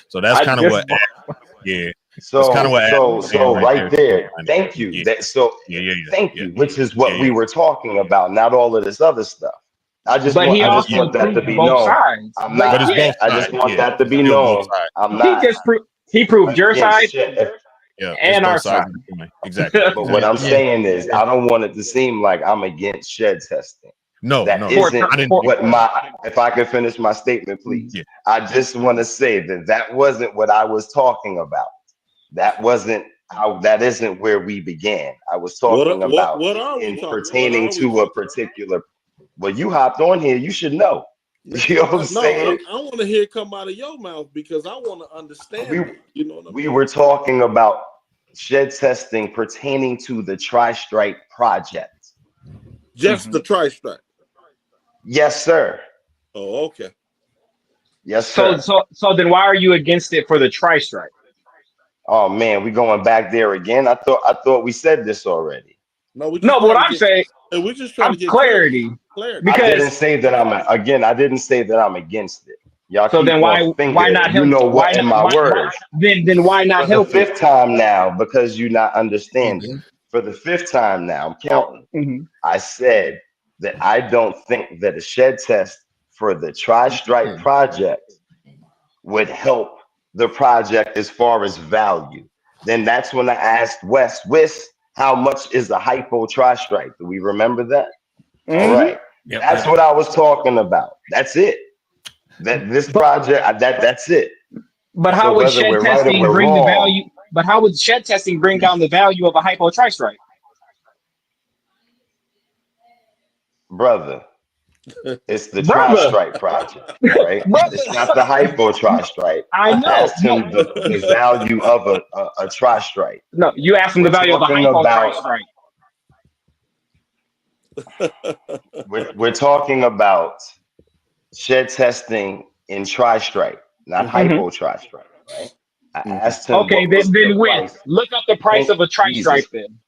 So that's kind of what. Yeah. So kind of what so right there. Thank you. Yeah. Thank you. Which is what we were talking about, not all of this other stuff. I just want that to be known. I'm not. I just want that to be known. I'm not. He proved your side and our side. Exactly. But what I'm saying is, I don't want it to seem like I'm against shed testing. No, that isn't what my. If I could finish my statement, please. Yeah. I just want to say that wasn't what I was talking about. That wasn't how. That isn't where we began. I was talking about pertaining to a particular. Well, you hopped on here. You should know. You know what I'm saying? I want to hear it come out of your mouth because I want to understand. You know what I mean? We were talking about shed testing pertaining to the Tri-Stripe project. Just the Tri-Stripe. Yes, sir. Oh, okay. Yes, sir. So then why are you against it for the Tri-Stripe? Oh man, we going back there again. I thought we said this already. No, but what I'm saying, we're just trying to get clarity. Because I didn't say that I'm against it. Y'all so then why not help? You know what in my words. Then why not help? For the fifth time now, because you're not understanding. For the fifth time now, I'm counting. I said that I don't think that a shed test for the Tri-Stripe project would help the project as far as value. Then that's when I asked Wis, how much is a hypo Tri-Stripe? Do we remember that? All right. Yep. That's what I was talking about. That's it. That this project, that's it. But how would shed testing bring the value? But how would shed testing bring down the value of a hypo Tri-Stripe? Brother, it's the Tri-Stripe project, right? It's not the hypo Tri-Stripe. I know. I asked him the value of a Tri-Stripe. No, you asked him the value of a hypo Tri-Stripe. We're talking about shed testing in Tri-Stripe, not hypo Tri-Stripe, right? I asked him. Okay, then Wiz, look up the price of a Tri-Stripe then.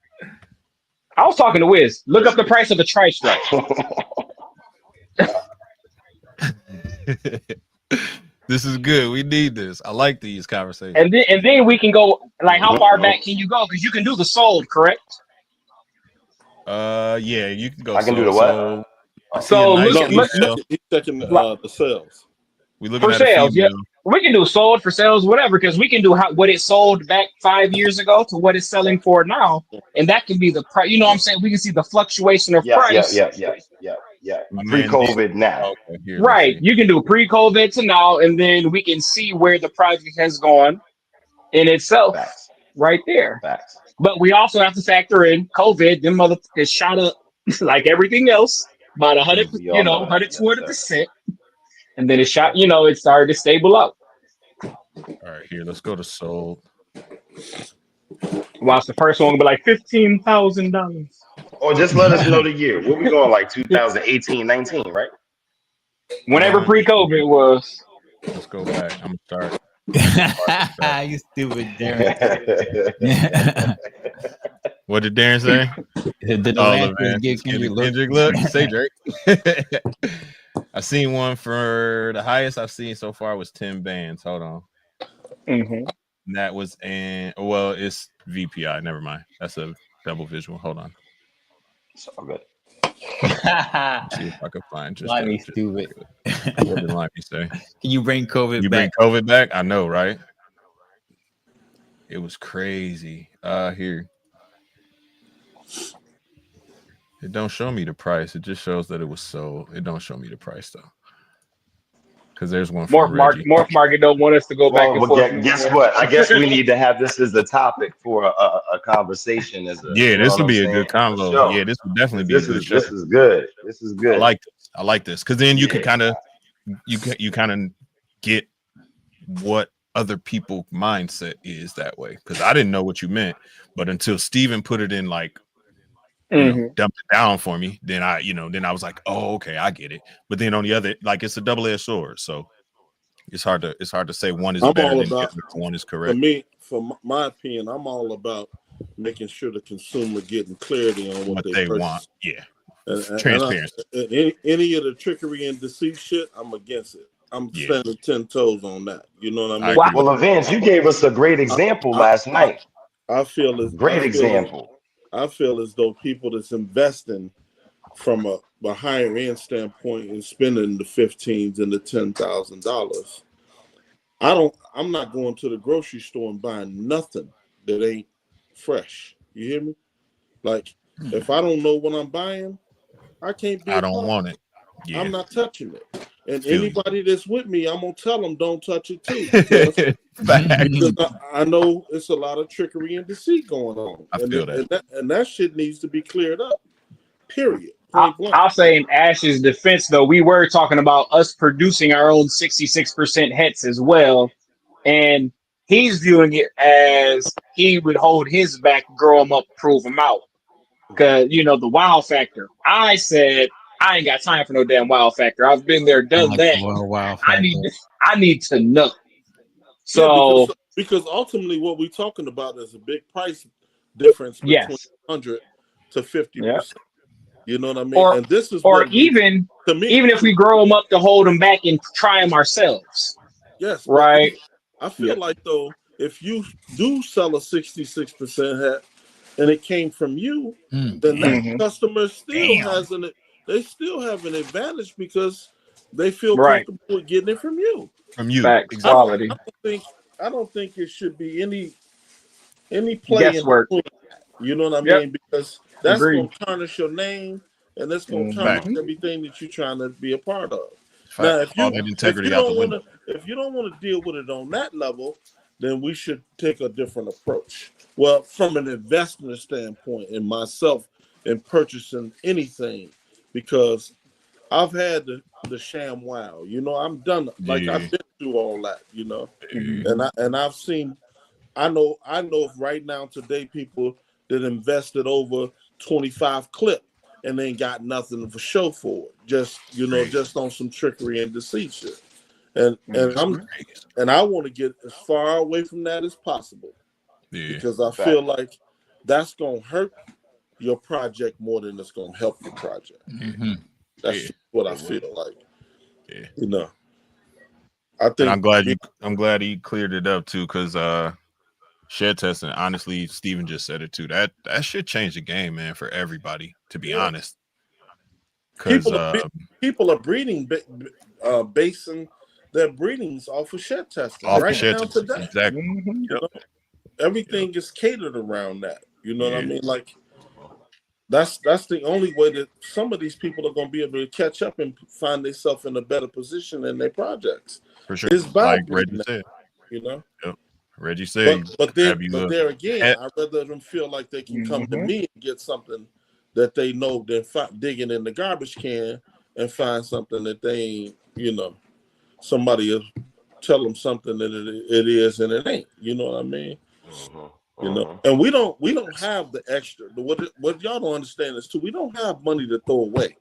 I was talking to Wiz. Look up the price of a Tri-Stripe. This is good. We need this. I like these conversations. And then we can go like how far back can you go? Because you can do the sold, correct? Yeah, you can go. I can do the what? So he's checking the sales. We looking for at sales. Yeah, we can do sold for sales, whatever, because we can do what it sold back 5 years ago to what it's selling for now, and that can be the price. You know what I'm saying? We can see the fluctuation of price. Yeah. Pre-COVID now. Okay, right. You can do pre-COVID to now, and then we can see where the project has gone in itself. Facts. Right there. Facts. But we also have to factor in COVID. Them motherfuckers shot up like everything else, about 120%. And then it shot, it started to stable out. All right, here, let's go to sold. Whilst the first one will be like $15,000. Or just let us know the year. What we going like 2018, 19, right? Whenever pre-COVID was. Let's go back. I'm gonna start. You stupid Darren. What did Darren say? Kendrick look. Say Drake. I seen one for the highest I've seen so far was 10 bands. Hold on. Mm-hmm. That was it's VPI. Never mind. That's a double visual. Hold on. It's all good. See if I can find just. Limey stupid. What did Limey say? Can you bring COVID back? You bring COVID back? I know, right? It was crazy. Here. It don't show me the price. It just shows that it was sold. It don't show me the price though. Because there's one for Reggie. Morph Market don't want us to go back and forth. Guess what? I guess we need to have this as a topic for a conversation. This would be a good convo. Yeah, this would definitely be a good show. This is good. This is good. I like this. Because then you can kind of get what other people's mindset is that way. Because I didn't know what you meant, but until Steven put it in dumped it down for me, then I was like, oh, okay, I get it. But then on the other, it's a double-edged sword. So it's hard to say one is I'm better all than the about, other, one is for correct. me, for my opinion, I'm all about making sure the consumer getting clarity on what They purchase. want. Yeah. And Transparency. Any of the trickery and deceit shit, I'm against it. I'm standing 10 toes on that. You know what I mean? Well, Evans, you gave us a great example last night. I feel as though people that's investing from a higher end standpoint and spending the $15,000 and the $10,000. I'm not going to the grocery store and buying nothing that ain't fresh. You hear me? Like, if I don't know what I'm buying, I can't be. I don't want it. Yeah. I'm not touching it. And anybody that's with me, I'm gonna tell them don't touch it too. Because I know it's a lot of trickery and deceit going on. And that shit needs to be cleared up. Period. I'll say in Ash's defense, though, we were talking about us producing our own 66% hets as well. And he's viewing it as he would hold his back, grow them up, prove them out. Because, you know, the wow factor. I said, I ain't got time for no damn wow factor. I've been there, done that. Wow I need to know. So because ultimately what we're talking about is a big price difference between 100 to 50%. You know what I mean? And this is even if we grow them up to hold them back and try them ourselves. Yes, right. I feel like though, if you do sell a 66% hat and it came from you, then that customer still they still have an advantage because they feel comfortable with getting it from you. Quality. I don't think it should be any play guesswork. In between. You know what I mean? Because that's going to tarnish your name, and that's going to tarnish everything that you're trying to be a part of. Now, if you don't want to deal with it on that level, then we should take a different approach. Well, from an investor standpoint, and myself in purchasing anything, because I've had the sham wow. You know, I'm done. Like I've been through all that. You know, and I've seen. I know right now today people that invested over 25 clip and they ain't got nothing for show for it. Just just on some trickery and deceit shit. And I want to get as far away from that as possible. Because I feel like that's gonna hurt your project more than it's gonna help your project. That's what I feel like. You know. I think I'm glad he cleared it up too, because shed testing, honestly, Steven just said it too. That should change the game, man, for everybody, to be honest. Because people are breeding basing their breedings off of shed testing today. Exactly. You know, everything is catered around that. You know what I mean? Like that's the only way that some of these people are going to be able to catch up and find themselves in a better position in their projects. For sure. It's by like Reggie said. You know. Yep. Reggie said. But there again, I'd rather them feel like they can come to me and get something that they know than digging in the garbage can and find something that they ain't. You know, somebody will tell them something that it is and it ain't. You know what I mean? You know, and we don't have the extra. What y'all don't understand is too. We don't have money to throw away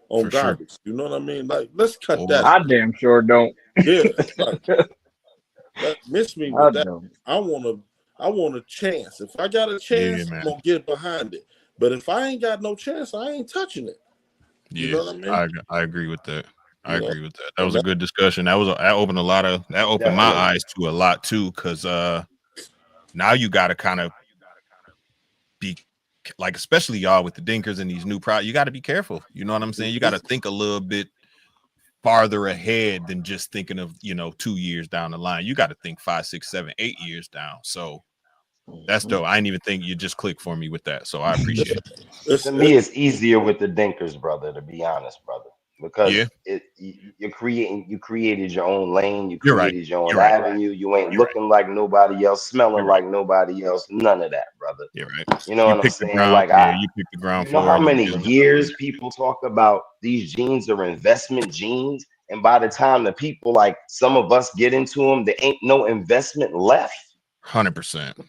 on garbage. Sure. You know what I mean? Like, let's cut that. I damn sure don't. Yeah, like, miss me with that. I want a chance. If I got a chance, I'm gonna get behind it. But if I ain't got no chance, I ain't touching it. You know what I mean? I agree with that. I agree with that. That was a good discussion. That opened my eyes to a lot too, because now you got to kind of be like, especially y'all with the dinkers and these new products, you got to be careful. You know what I'm saying? You got to think a little bit farther ahead than just thinking of 2 years down the line. You got to think 5, 6, 7, 8 years down. So that's dope. I didn't even think you just clicked for me with that. So I appreciate it. To me, it's easier with the dinkers, brother, to be honest, brother. Because you created your own lane, you created your own avenue. You ain't looking like nobody else, smelling like nobody else. None of that, brother. You're right. You know what I'm saying? Like you picked the ground. You know how many years people talk about these jeans are investment jeans, and by the time the people like some of us get into them, there ain't no investment left. 100%.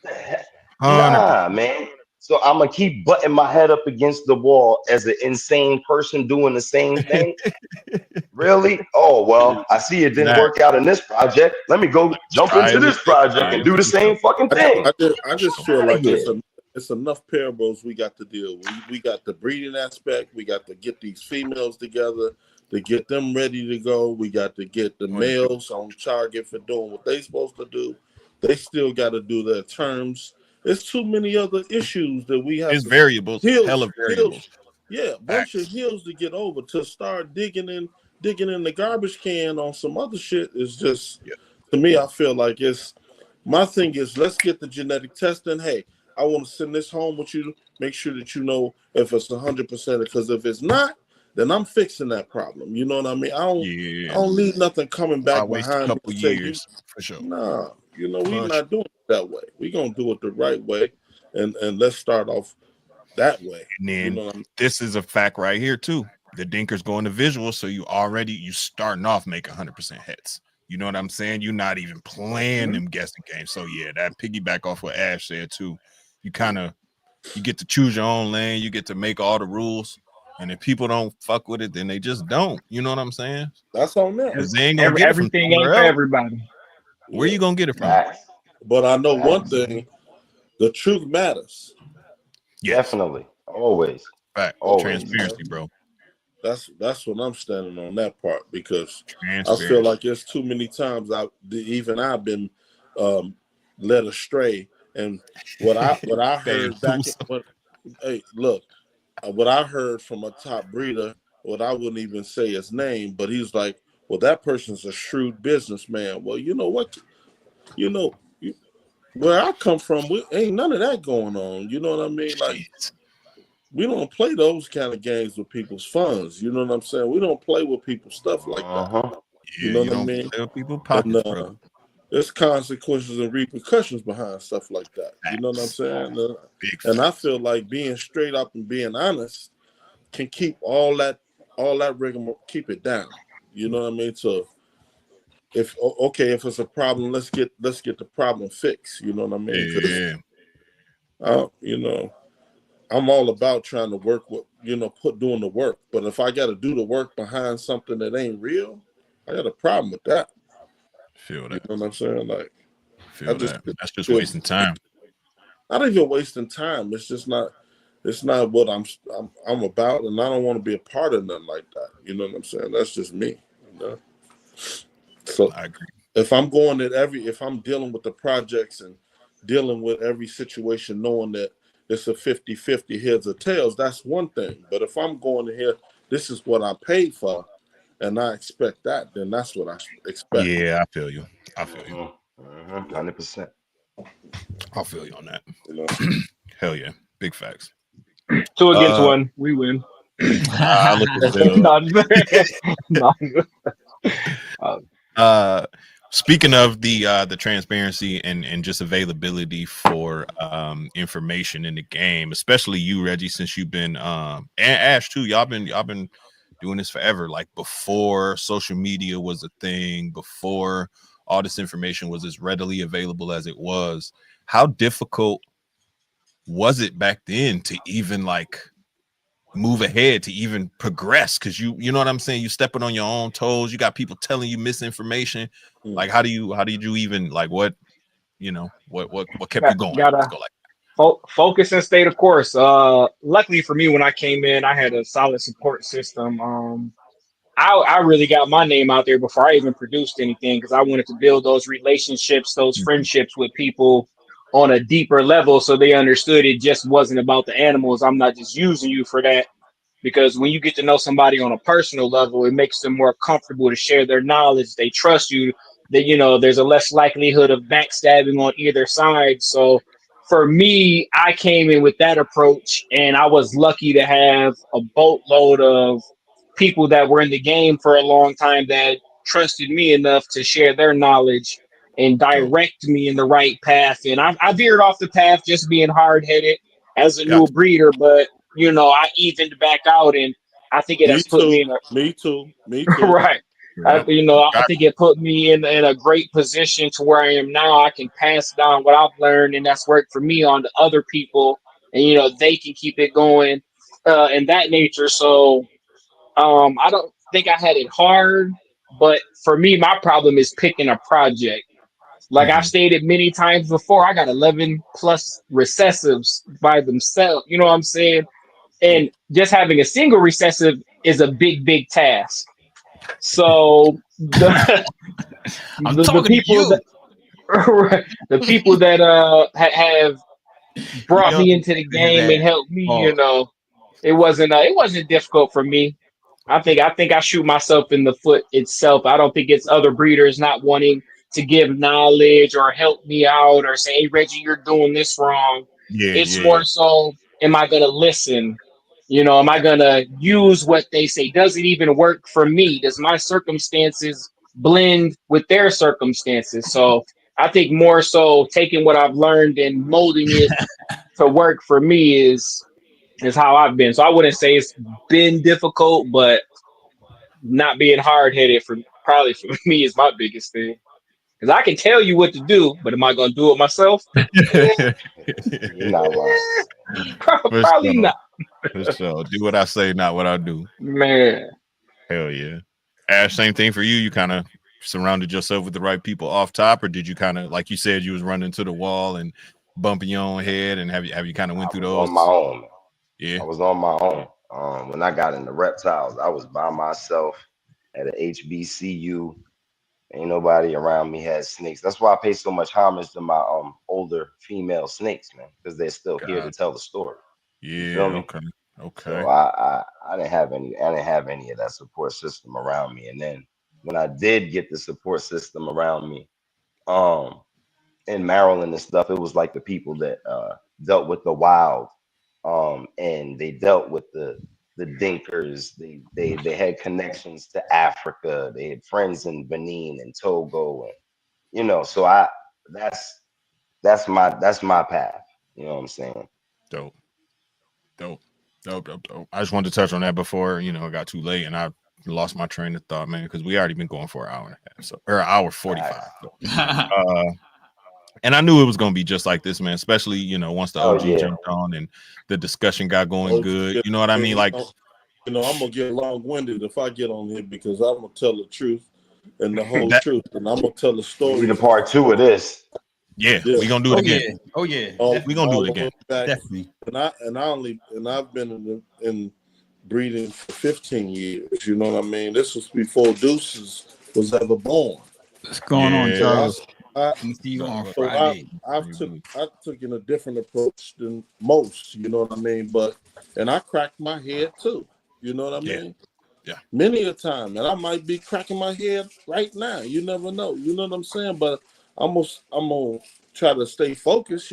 Nah, man. So I'm gonna keep butting my head up against the wall as an insane person doing the same thing. Really? Oh well, I see it didn't work out in this project. Let me go jump into this project and do the same fucking thing. I just feel Outta like here. it's enough parables we got to deal with. We got the breeding aspect. We got to get these females together to get them ready to go. We got to get the males on target for doing what they supposed to do. They still got to do their terms. There's too many other issues that we have. It's variables, hella variables. Yeah, bunch of hills to get over. To start digging in the garbage can on some other shit is just, to me, I feel like it's, my thing is, let's get the genetic testing. Hey, I want to send this home with you. Make sure that you know if it's 100%, because if it's not, then I'm fixing that problem. You know what I mean? I don't need nothing coming back behind me to say, years, for sure. Nah, you know, we're not doing it that way. We're going to do it the right way, and let's start off that way. And then you know what I mean? This is a fact right here too. The dinkers going to visual, so you starting off making 100% hits. You know what I'm saying? You're not even playing them guessing games. So yeah, that piggyback off what Ash said too. You get to choose your own lane. You get to make all the rules. And if people don't fuck with it, then they just don't. You know what I'm saying? That's on them. They ain't gonna get Everything it from ain't for everybody. Where you gonna get it from? But I know one thing: the truth matters. Yes. Definitely, always. Fact. Always. Transparency, bro. That's what I'm standing on, that part, because I feel like there's too many times I've been led astray, and what I heard what I heard from a top breeder, what I wouldn't even say his name, but he's like, well, that person's a shrewd businessman. Well, you know what? Where I come from, ain't none of that going on. You know what I mean? Like, we don't play those kind of games with people's funds. You know what I'm saying? We don't play with people's stuff like that. You know what I mean? Play with people's pockets, bro. There's consequences and repercussions behind stuff like that. You know what I'm saying? And I feel like being straight up and being honest can keep all that rigmarole, keep it down. You know what I mean? So if it's a problem, let's get the problem fixed. You know what I mean? Yeah. I'm all about trying to work with, doing the work. But if I got to do the work behind something that ain't real, I got a problem with that. Feel that. You know what I'm saying? Like, that's just wasting time. Not even wasting time. It's just not. It's not what I'm about, and I don't want to be a part of nothing like that. You know what I'm saying? That's just me. So I agree. If I'm if I'm dealing with the projects and dealing with every situation, knowing that it's a 50-50 heads or tails, that's one thing. But if I'm going to hear, this is what I paid for, and I expect that, then that's what I expect. Yeah, I feel you. 100%. I'll feel you on that. Hell yeah. Big facts. 2 against 1, we win. I look at speaking of the transparency and just availability for information in the game, especially you, Reggie, since you've been and Ash too, y'all been doing this forever, like before social media was a thing, before all this information was as readily available as it was. How difficult was it back then to even like move ahead, to even progress? Because you know what I'm saying, you stepping on your own toes, you got people telling you misinformation. Like how did you even, like, what kept you going? Gotta focus and stay the course. Luckily for me, when I came in, I had a solid support system. I really got my name out there before I even produced anything, because I wanted to build those relationships, those friendships with people on a deeper level, so they understood it just wasn't about the animals. I'm not just using you for that, because when you get to know somebody on a personal level, it makes them more comfortable to share their knowledge. They trust you. That there's a less likelihood of backstabbing on either side. So for me, I came in with that approach, and I was lucky to have a boatload of people that were in the game for a long time that trusted me enough to share their knowledge and direct me in the right path. And I veered off the path just being hard-headed as a new breeder, but I evened back out, and I think it has put me in a me too right. I think it put me in a great position to where I am now. I can pass down what I've learned, and that's worked for me on to other people and they can keep it going, and that nature. So I don't think I had it hard, but for me, my problem is picking a project. Like I've stated many times before, I got 11 plus recessives by themselves. You know what I'm saying? And just having a single recessive is a big, big task. So I'm the talking to people you. that the people that have brought me into the game and helped me, it wasn't difficult for me. I think I shoot myself in the foot itself. I don't think it's other breeders not wanting to give knowledge or help me out or say, "Hey Reggie, you're doing this wrong." It's more so, am I gonna listen? Am I gonna use what they say? Does it even work for me? Does my circumstances blend with their circumstances? So I think more so taking what I've learned and molding it to work for me is how I've been. So I wouldn't say it's been difficult, but not being hard headed for me is my biggest thing. Because I can tell you what to do, but am I going to do it myself? You're not lying. Probably not. For sure. Do what I say, not what I do. Man. Hell yeah. Ash, same thing for you. You kind of surrounded yourself with the right people off top, or did you kind of, like you said, you was running to the wall and bumping your own head, and have you kind of went through those? On my own. Yeah. I was on my own. When I got into reptiles, I was by myself at an HBCU. Ain't nobody around me had snakes. That's why I pay so much homage to my older female snakes, man, because they're still here to tell the story. You feel me? Okay. So I didn't have any of that support system around me. And then when I did get the support system around me, in Maryland and stuff, it was like the people that dealt with the wild, and they dealt with the Dinkers. They had connections to Africa. They had friends in Benin and Togo, and so that's my path. You know what I'm saying? Dope. I just wanted to touch on that before it got too late and I lost my train of thought, man, because we already been going for an hour and a half, or an hour 45. So. And I knew it was gonna be just like this, man. Especially once the OG jumped on and the discussion got going good. You know what I mean? Like, I'm gonna get long-winded if I get on here because I'm gonna tell the truth and the whole truth, and I'm gonna tell the story. We need a part 2 of this. Yeah, we gonna do it again. Oh yeah, we gonna do it again. Definitely. And I've been in breeding for 15 years. You know what I mean? This was before Deuces was ever born. What's going on, Charles? I see you on Friday. I've taken a different approach than most. You know what I mean? And I cracked my head too. You know what I mean? Yeah. Many a time, and I might be cracking my head right now. You never know. You know what I'm saying? But I'm gonna try to stay focused.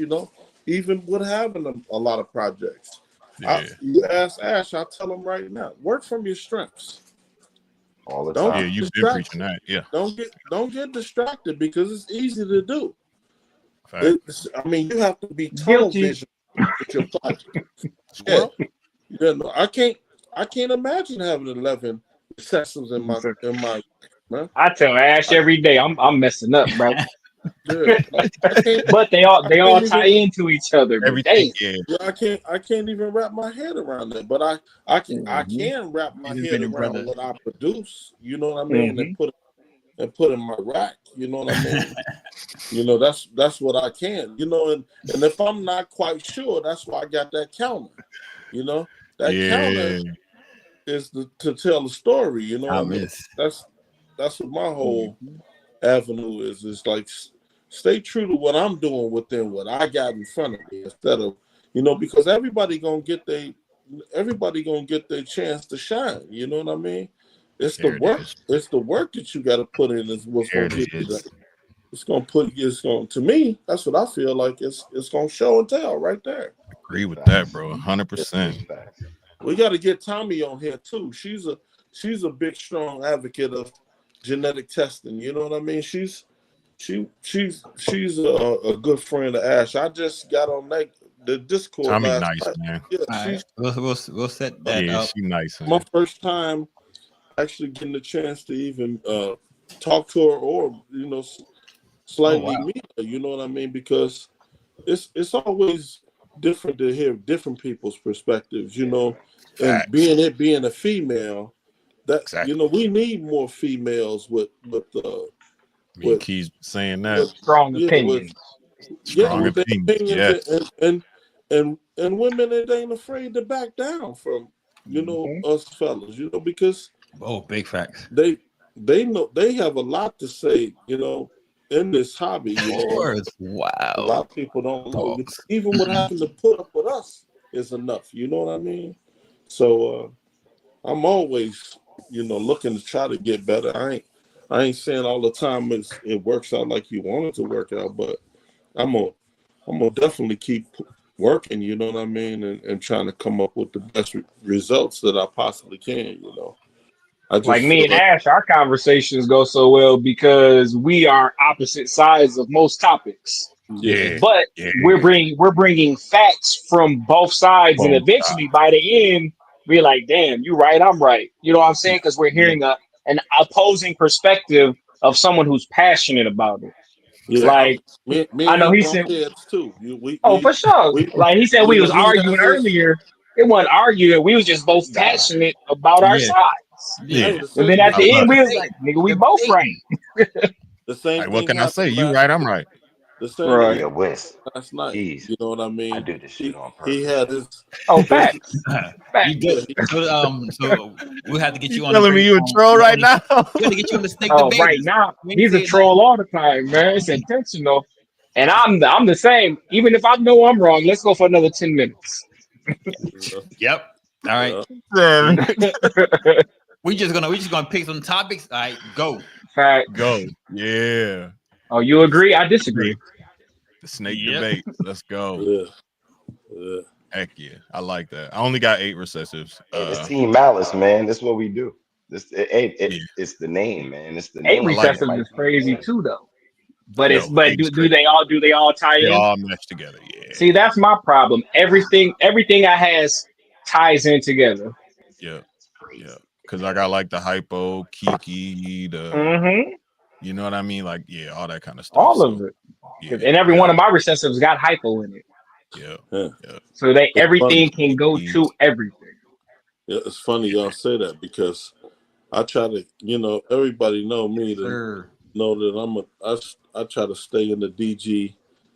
Even with having a lot of projects. Yeah. You ask Ash, I tell him right now, work from your strengths. All the time. Yeah, you've been preaching that. Yeah. Don't get distracted because it's easy to do. You have to be tunnel vision with your project. I can't imagine having 11 recessives in my man. I tell Ash every day, I'm messing up, bro. Yeah, but they all tie into each other. Everything. I can't even wrap my head around that. But I can wrap my head around what I produce. You know what I mean? And put in my rack. You know what I mean? That's what I can. And if I'm not quite sure, that's why I got that counter. Counter is to tell the story. That's what my whole avenue is. It's like stay true to what I'm doing within what I got in front of me instead of because everybody gonna get their chance to shine. You know what I mean? It's the work. It's the work that you got to put in is what's gonna get you that. It's gonna to me. That's what I feel like. It's gonna show and tell right there. Agree with that, bro. 100%. We got to get Tommy on here too. She's a big, strong advocate of genetic testing. You know what I mean? She's a good friend of Ash. I just got on the Discord. Tommy last nice, night. man. Yeah, we'll set that up. She's nice. Man. My first time actually getting the chance to even talk to her or slightly meet her. You know what I mean? Because it's always different to hear different people's perspectives, you know, and Facts. being a female, that Exactly. you know, we need more females with Keys saying that. Strong yeah, opinions. Strong with their opinions, opinions, yes. and women that ain't afraid to back down from, you know, us fellas, you know, because big facts. they know they have a lot to say, you know, in this hobby, you know. Wow. A lot of people don't know. Even what having to put up with us is enough. You know what I mean? So I'm always, you know, looking to try to get better. I ain't saying all the time it works out like you want it to work out, but I'm gonna definitely keep working. You know what I mean? And trying to come up with the best results that I possibly can. You know. I just Like me and Ash, our conversations go so well because we are opposite sides of most topics. Yeah, but we're bringing facts from both sides, and eventually by the end, we're like, "Damn, you right, I'm right." You know what I'm saying? Because we're hearing an opposing perspective of someone who's passionate about it. Yeah. Like me I know and he bump said, heads too. for sure. Like he said, you we know, was arguing earlier. It wasn't arguing. We was just both passionate about our sides. Yeah. And then at the end, we was like, "Nigga, we both right." The same Like, thing. what can I say? You right, I'm right. The same Right. thing Yeah, Wes. last night. Jeez. You know what I mean? I do this shit on purpose. He had his facts. You good? So we have to get you on. Telling me you a troll right now? We have to get you on the snake Oh, debate. right now he's a troll all the time, man. It's intentional, and I'm the same. Even if I know I'm wrong, let's go for another 10 minutes. Yep. All right. We're just gonna pick some topics. All right, go. Fact. Go. Yeah. Oh, you agree? I disagree. The snake debate. Let's go. Yeah. Heck yeah. I like that. I only got 8 recessives. It's Team Malice, man. That's what we do. It's the name, man. It's the 8 name. recessives is crazy too, though. But do they all tie they in? all mesh together. Yeah. See, that's my problem. Everything I has ties in together. Yeah. Because I got like the hypo, Kiki, the you know what I mean? Like, yeah, all that kind of stuff. All of it. Yeah, and every one of my recessives got hypo in it. Yeah. So everything can go to everything. Yeah, it's funny y'all say that because I try to, you know, everybody know me to know that I try to stay in the DG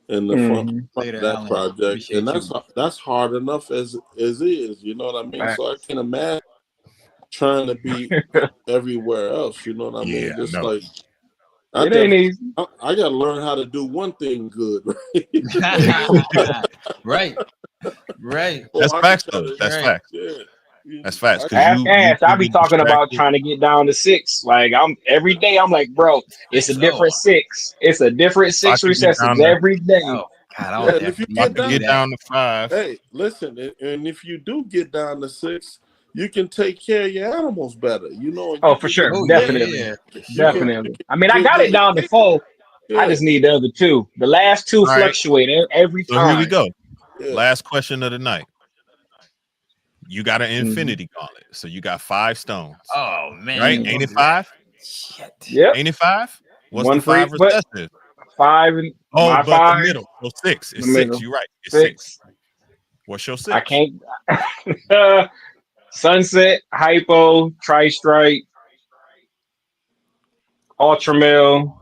and the front of that project, and that's hard enough as is. You know what I mean? So I can imagine trying to be everywhere else. You know what I mean? Just like it ain't easy. I got to learn how to do one thing good. Right. That's facts, though. That's facts. That's facts. I be talking about trying to get down to 6. Like every day. I'm like, bro, it's a different 6. It's a different 6 recessives every day. Oh, God, if you get down to 5, hey, listen, and if you do get down to 6, you can take care of your animals better. You know. Oh, for sure, definitely. I mean, I got it down to 4. I just need the other 2. The last 2 fluctuate every time. So here we go. Last question of the night. You got an infinity gauntlet, so you got 5 stones. Oh man, right? Ain't it 5? Shit. Yep. Ain't it 5? What's one the 5 recessive? 5 and but 5, the middle. So 6. It's 6. Middle. You're right. It's 6. What's your 6? I can't. Sunset, hypo, tri-stripe, ultramil,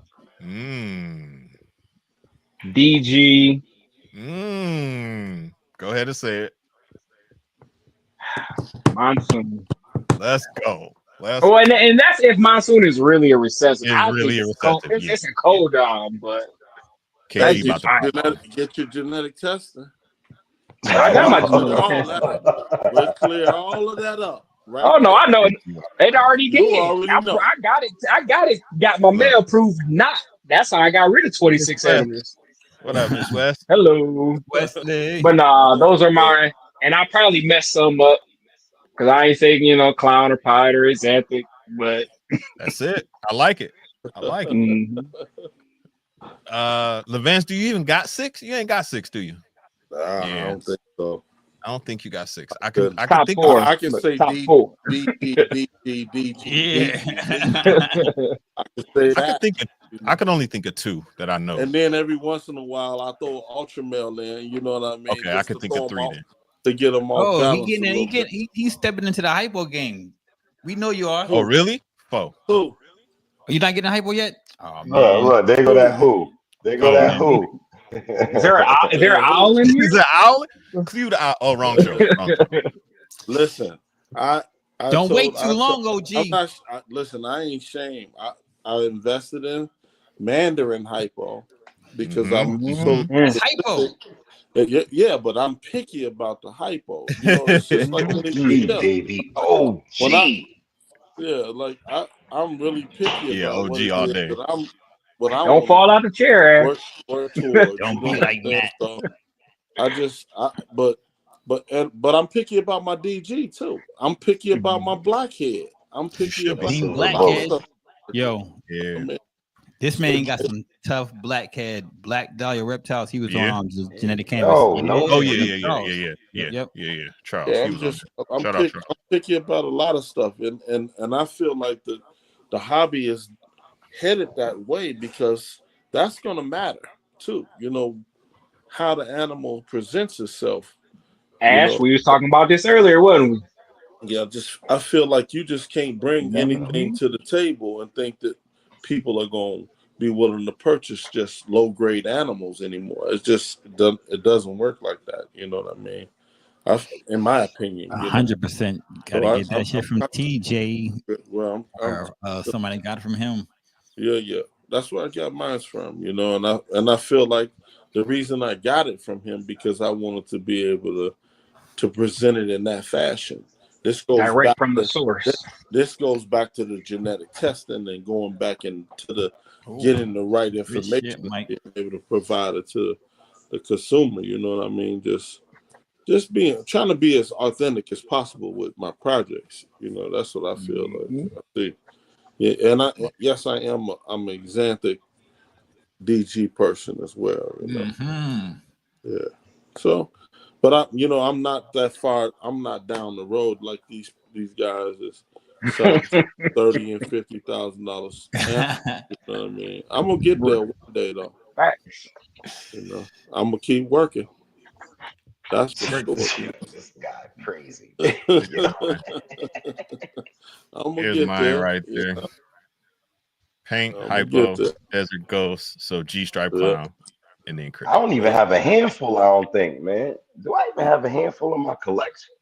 DG. Go ahead and say it. Monsoon. Let's go. And that's if Monsoon is really a recessive. It's a cold down, but get your genetic testing. I got my genetic testing. We'll clear all of that up. Right no, I know it already did. I got it. Got my mail proved not. That's how I got rid of 26 animals. What up, Miss West? Hello, Wesley. But those are mine, and I probably messed some up because I ain't saying clown or pied or exanthic, but that's it. I like it. Levance, do you even got 6? You ain't got 6, do you? I don't think so. I don't think you got 6. I can think 4. I can say top D, 4. D, D, D, D, D, D, Yeah. I can say that. I can only think of 2 that I know. And then every once in a while, I throw ultra male in. You know what I mean? Okay, I can think of 3 then. To get them off balance. He's stepping into the hypo game. We know you are. Oh, really? Who? Are you not getting hypo yet? Oh, man. Look, there go that who. There go that who. Is there an owl in here? Is there an owl? Cue the owl. Oh, wrong show. Listen, I don't wait too long, OG. Listen, I ain't ashamed. I invested in Mandarin hypo because I'm hypo. Yeah, but I'm picky about the hypo. You know, it's just like baby. Oh, like I'm really picky about OG all day. But I don't fall out the chair. Work towards. Don't be like that. So but I'm picky about my DG too. I'm picky about my blackhead. I'm picky about blackhead. Yo, yeah. This man got some tough black dahlia reptiles. He was on genetic canvas. Charles. Yeah, I'm picky about a lot of stuff, and I feel like the hobby is headed that way because that's going to matter too. You know how the animal presents itself. Ash, we was talking about this earlier, wasn't we? Yeah, I feel like you just can't bring anything to the table and think that people are going to be willing to purchase just low grade animals anymore. It's just it doesn't work like that. You know what I mean? In my opinion, 100%. Gotta get that shit from TJ. Well, somebody got it from him. Yeah. That's where I got mine from. You know, and I feel like the reason I got it from him because I wanted to be able to present it in that fashion. This goes direct back from the source. This goes back to the genetic testing and going back into the getting the right information and being able to provide it to the consumer. You know what I mean? Just trying to be as authentic as possible with my projects. You know, that's what I feel like. I see. Yeah, and I'm an Xanthic DG person as well. You know? Yeah. So, but I'm not that far. I'm not down the road like these guys is selling $30,000 and $50,000. You know what I mean? I'm gonna get there one day though. You know, I'm gonna keep working. That's for sure. This guy crazy. I'm gonna Here's get mine there. right there. You know? Paint, hypo, desert ghost, so G-stripe clown, and then I don't even have a handful. I don't think, man. Do I even have a handful in my collection?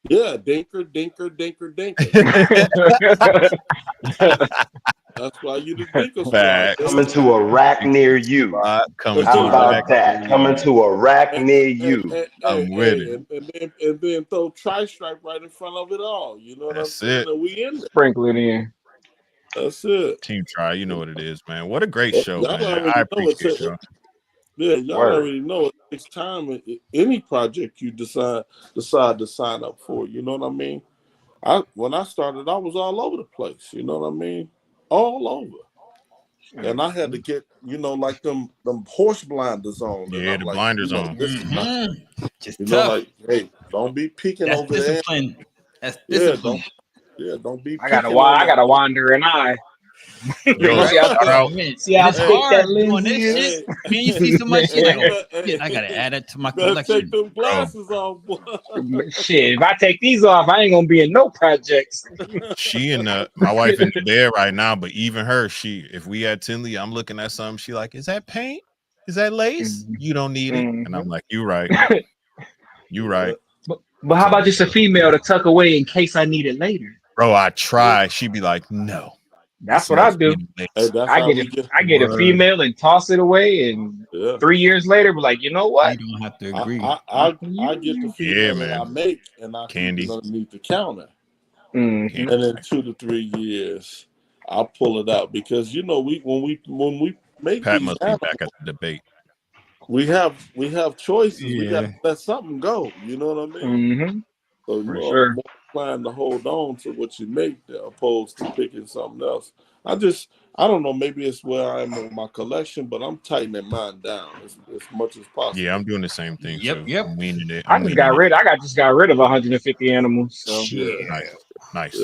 Yeah, dinker. That's why you the dinker. Coming to a rack near you. How about that? Coming to a rack near you. I'm with it. And then throw tri-stripe right in front of it all. You know what I'm saying? It. We in there. Sprinkle it in. That's it. Team Tri, you know what it is, man. What a great show, man. I appreciate you. Yeah, y'all already know it takes time. Any project you decide to sign up for, you know what I mean? When I started, I was all over the place. You know what I mean? All over. And I had to get, like them horse blinders on. Yeah, the blinders on. Just you tough. know, like, hey, don't be peeking That's over discipline. there. That's discipline. Don't be. I got a wandering eye. Yo, see how thick that lens is. Man, you see so much shit. I gotta add it to my collection. Take them glasses off, boy. Shit, if I take these off, I ain't gonna be in no projects. She and my wife in the bed right now, but even her, if we had Tinley, I'm looking at something. She like, is that paint? Is that lace? You don't need it. And I'm like, you right. You right. But how about just a female to tuck away in case I need it later? Bro, I try. She'd be like, no. That's what I do. I get a female and toss it away, and 3 years later, be like, you know what? You don't have to agree. I get the female that I make, and I Candy keep it underneath the counter. And in 2 to 3 years, I'll pull it out because when we make Pat these must animals, be back at the debate. We have choices. We got to let something go. You know what I mean? So more inclined to hold on to what you make there, opposed to picking something else. I don't know. Maybe it's where I am in my collection, but I'm tightening mine down as much as possible. Yeah, I'm doing the same thing. Yep. I'm weaning it. I just got rid of 150 animals. So. Yeah. Nice.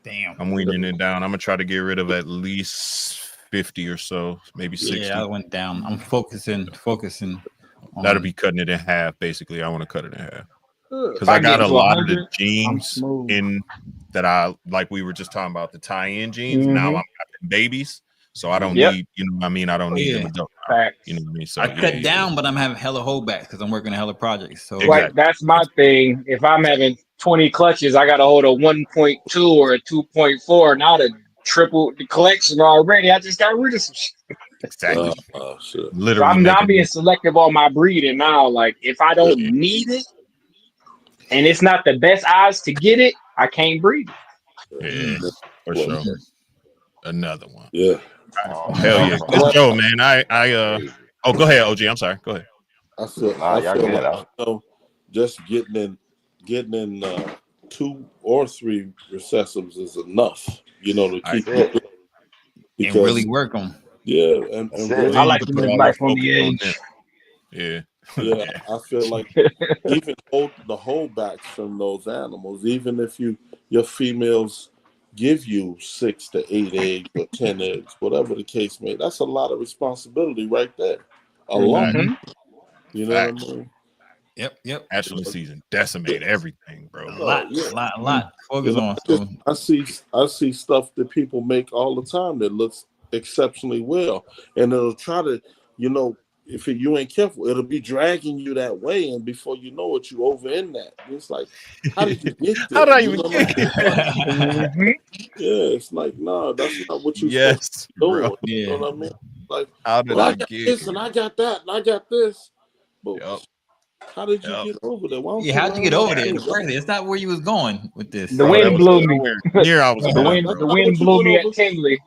Damn. I'm weaning it down. I'm gonna try to get rid of at least 50 or so, maybe 60. Yeah, I went down. I'm focusing. That'll be cutting it in half. Basically, I want to cut it in half because If I I got get a to lot of 100, the I'm genes smooth. in that I like. We were just talking about the tie-in genes. Mhm. Now I'm having babies, so I don't Yep. need. You know what I mean? I don't need them adult. Facts. You know what I mean? So I cut down, but I'm having hella holdbacks because I'm working a hella projects. So Like that's my thing. If I'm having 20 clutches, I got to hold a 1.2 or a 2.4. Now to triple the collection already. I just got rid of some shit. Exactly. Shit. So I'm being selective on my breeding now. Like if I don't need it and it's not the best odds to get it, I can't breed it. Yeah, for sure. Another one. Yeah. Hell yeah. Good show, man. Oh, go ahead, OG. I'm sorry. Go ahead. I feel like just getting in 2 or 3 recessives is enough, to keep it and really work them. Yeah, and really, I like to live life on the edge. Yeah. I feel like even the holdbacks from those animals, even if your females give you 6 to 8 eggs or 10 eggs, whatever the case may be, that's a lot of responsibility right there. A lot. You know what I mean? Yep. Hatchling season decimate everything, bro. A lot. Focus on. I see stuff that people make all the time that looks exceptionally well, and it'll try to, if you ain't careful, it'll be dragging you that way, and before you know it, you over in that. It's like, how did you get there? How did I even get there? Yeah, it's like, no, that's not what you're supposed to do. You know what I mean? Like, how did I get this and I got that and I got this, but how did you get over there? How'd you get over there? It's not where you was going with this. The wind blew me. Here I was going. The wind blew me at Tingley.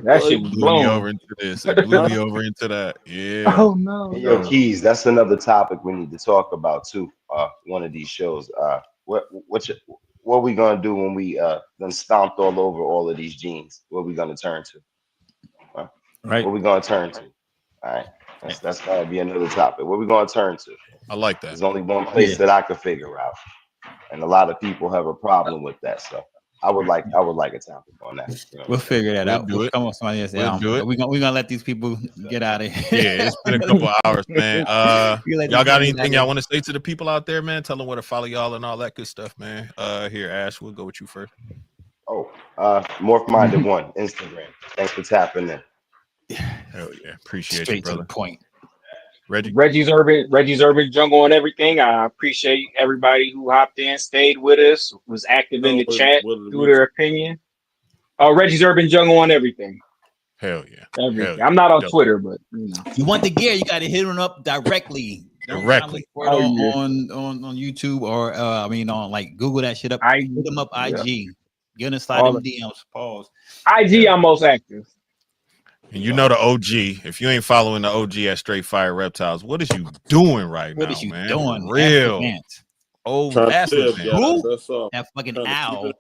That shit was blew me over into this. It blew me over into that. Yeah. Oh no. Hey, yo, Keys, that's another topic we need to talk about too. One of these shows. What are we gonna do when we then stomped all over all of these genes? What are we gonna turn to? Right. What are we gonna turn to? All right. That's gotta be another topic. What are we gonna turn to? I like that. There's only one place that I could figure out, and a lot of people have a problem with that. So I would like a topic on that. We'll figure that out. We'll come up with somebody else. We're gonna let these people get out of here. Yeah, it's been a couple hours, man. Y'all got anything y'all want to say to the people out there, man? Tell them where to follow y'all and all that good stuff, man. Here, Ash, we'll go with you first. Morph Minded 1 Instagram. Thanks for tapping in. Hell yeah, appreciate Straight you, brother. To the point. Reggie's Urban Jungle on everything. I appreciate everybody who hopped in, stayed with us, was active in the chat, threw their opinion. Reggie's Urban Jungle on everything. Hell yeah. Everything. I'm not on Twitter, but you want the gear, you got to hit them up directly. On YouTube or on like Google that shit up. Hit them up IG. Get in slide them DMs. Pause. IG, I'm most active. And you know the OG. If you ain't following the OG at Straight Fire Reptiles, what is you doing right now, man? What is you doing? Real. That's that fucking owl.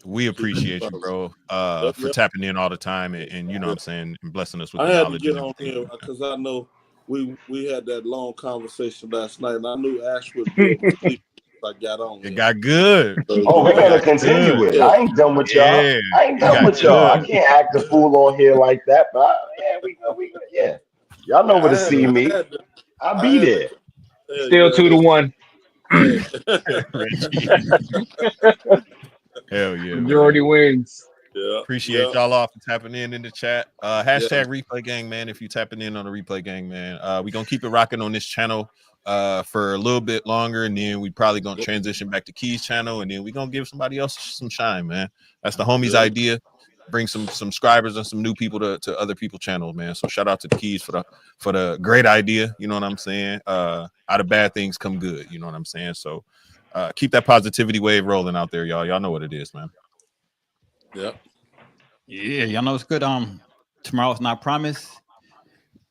We appreciate you, bro, for tapping in all the time and you know what I'm saying, and blessing us with the knowledge. I had to get on here because I know we had that long conversation last night, and I knew Ash would be able to sleep. I got on. It got good. We're gonna continue it. I ain't done with y'all. I ain't done with y'all. I can't act a fool on here like that. But we y'all know where to see me. I'll be there. Still 2-1. Hell yeah. Majority wins. Yeah. Appreciate y'all all for tapping in the chat. Hashtag Replay Gang, man. If you tapping in on the Replay Gang, man, we gonna keep it rocking on this channel for a little bit longer, and then we probably gonna transition back to Keys channel, and then we gonna give somebody else some shine, man. That's the homies idea. Bring some subscribers and some new people to other people's channels, man. So shout out to the Keys for the great idea. You know what I'm saying? Out of bad things come good. You know what I'm saying? So keep that positivity wave rolling out there, y'all. Y'all know what it is, man. Yeah, y'all know it's good. Tomorrow's not promised.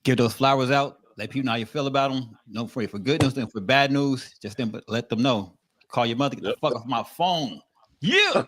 Give those flowers out. Let people know how you feel about them. No for good news and for bad news. Just let them know. Call your mother. Get the fuck off my phone. Yeah.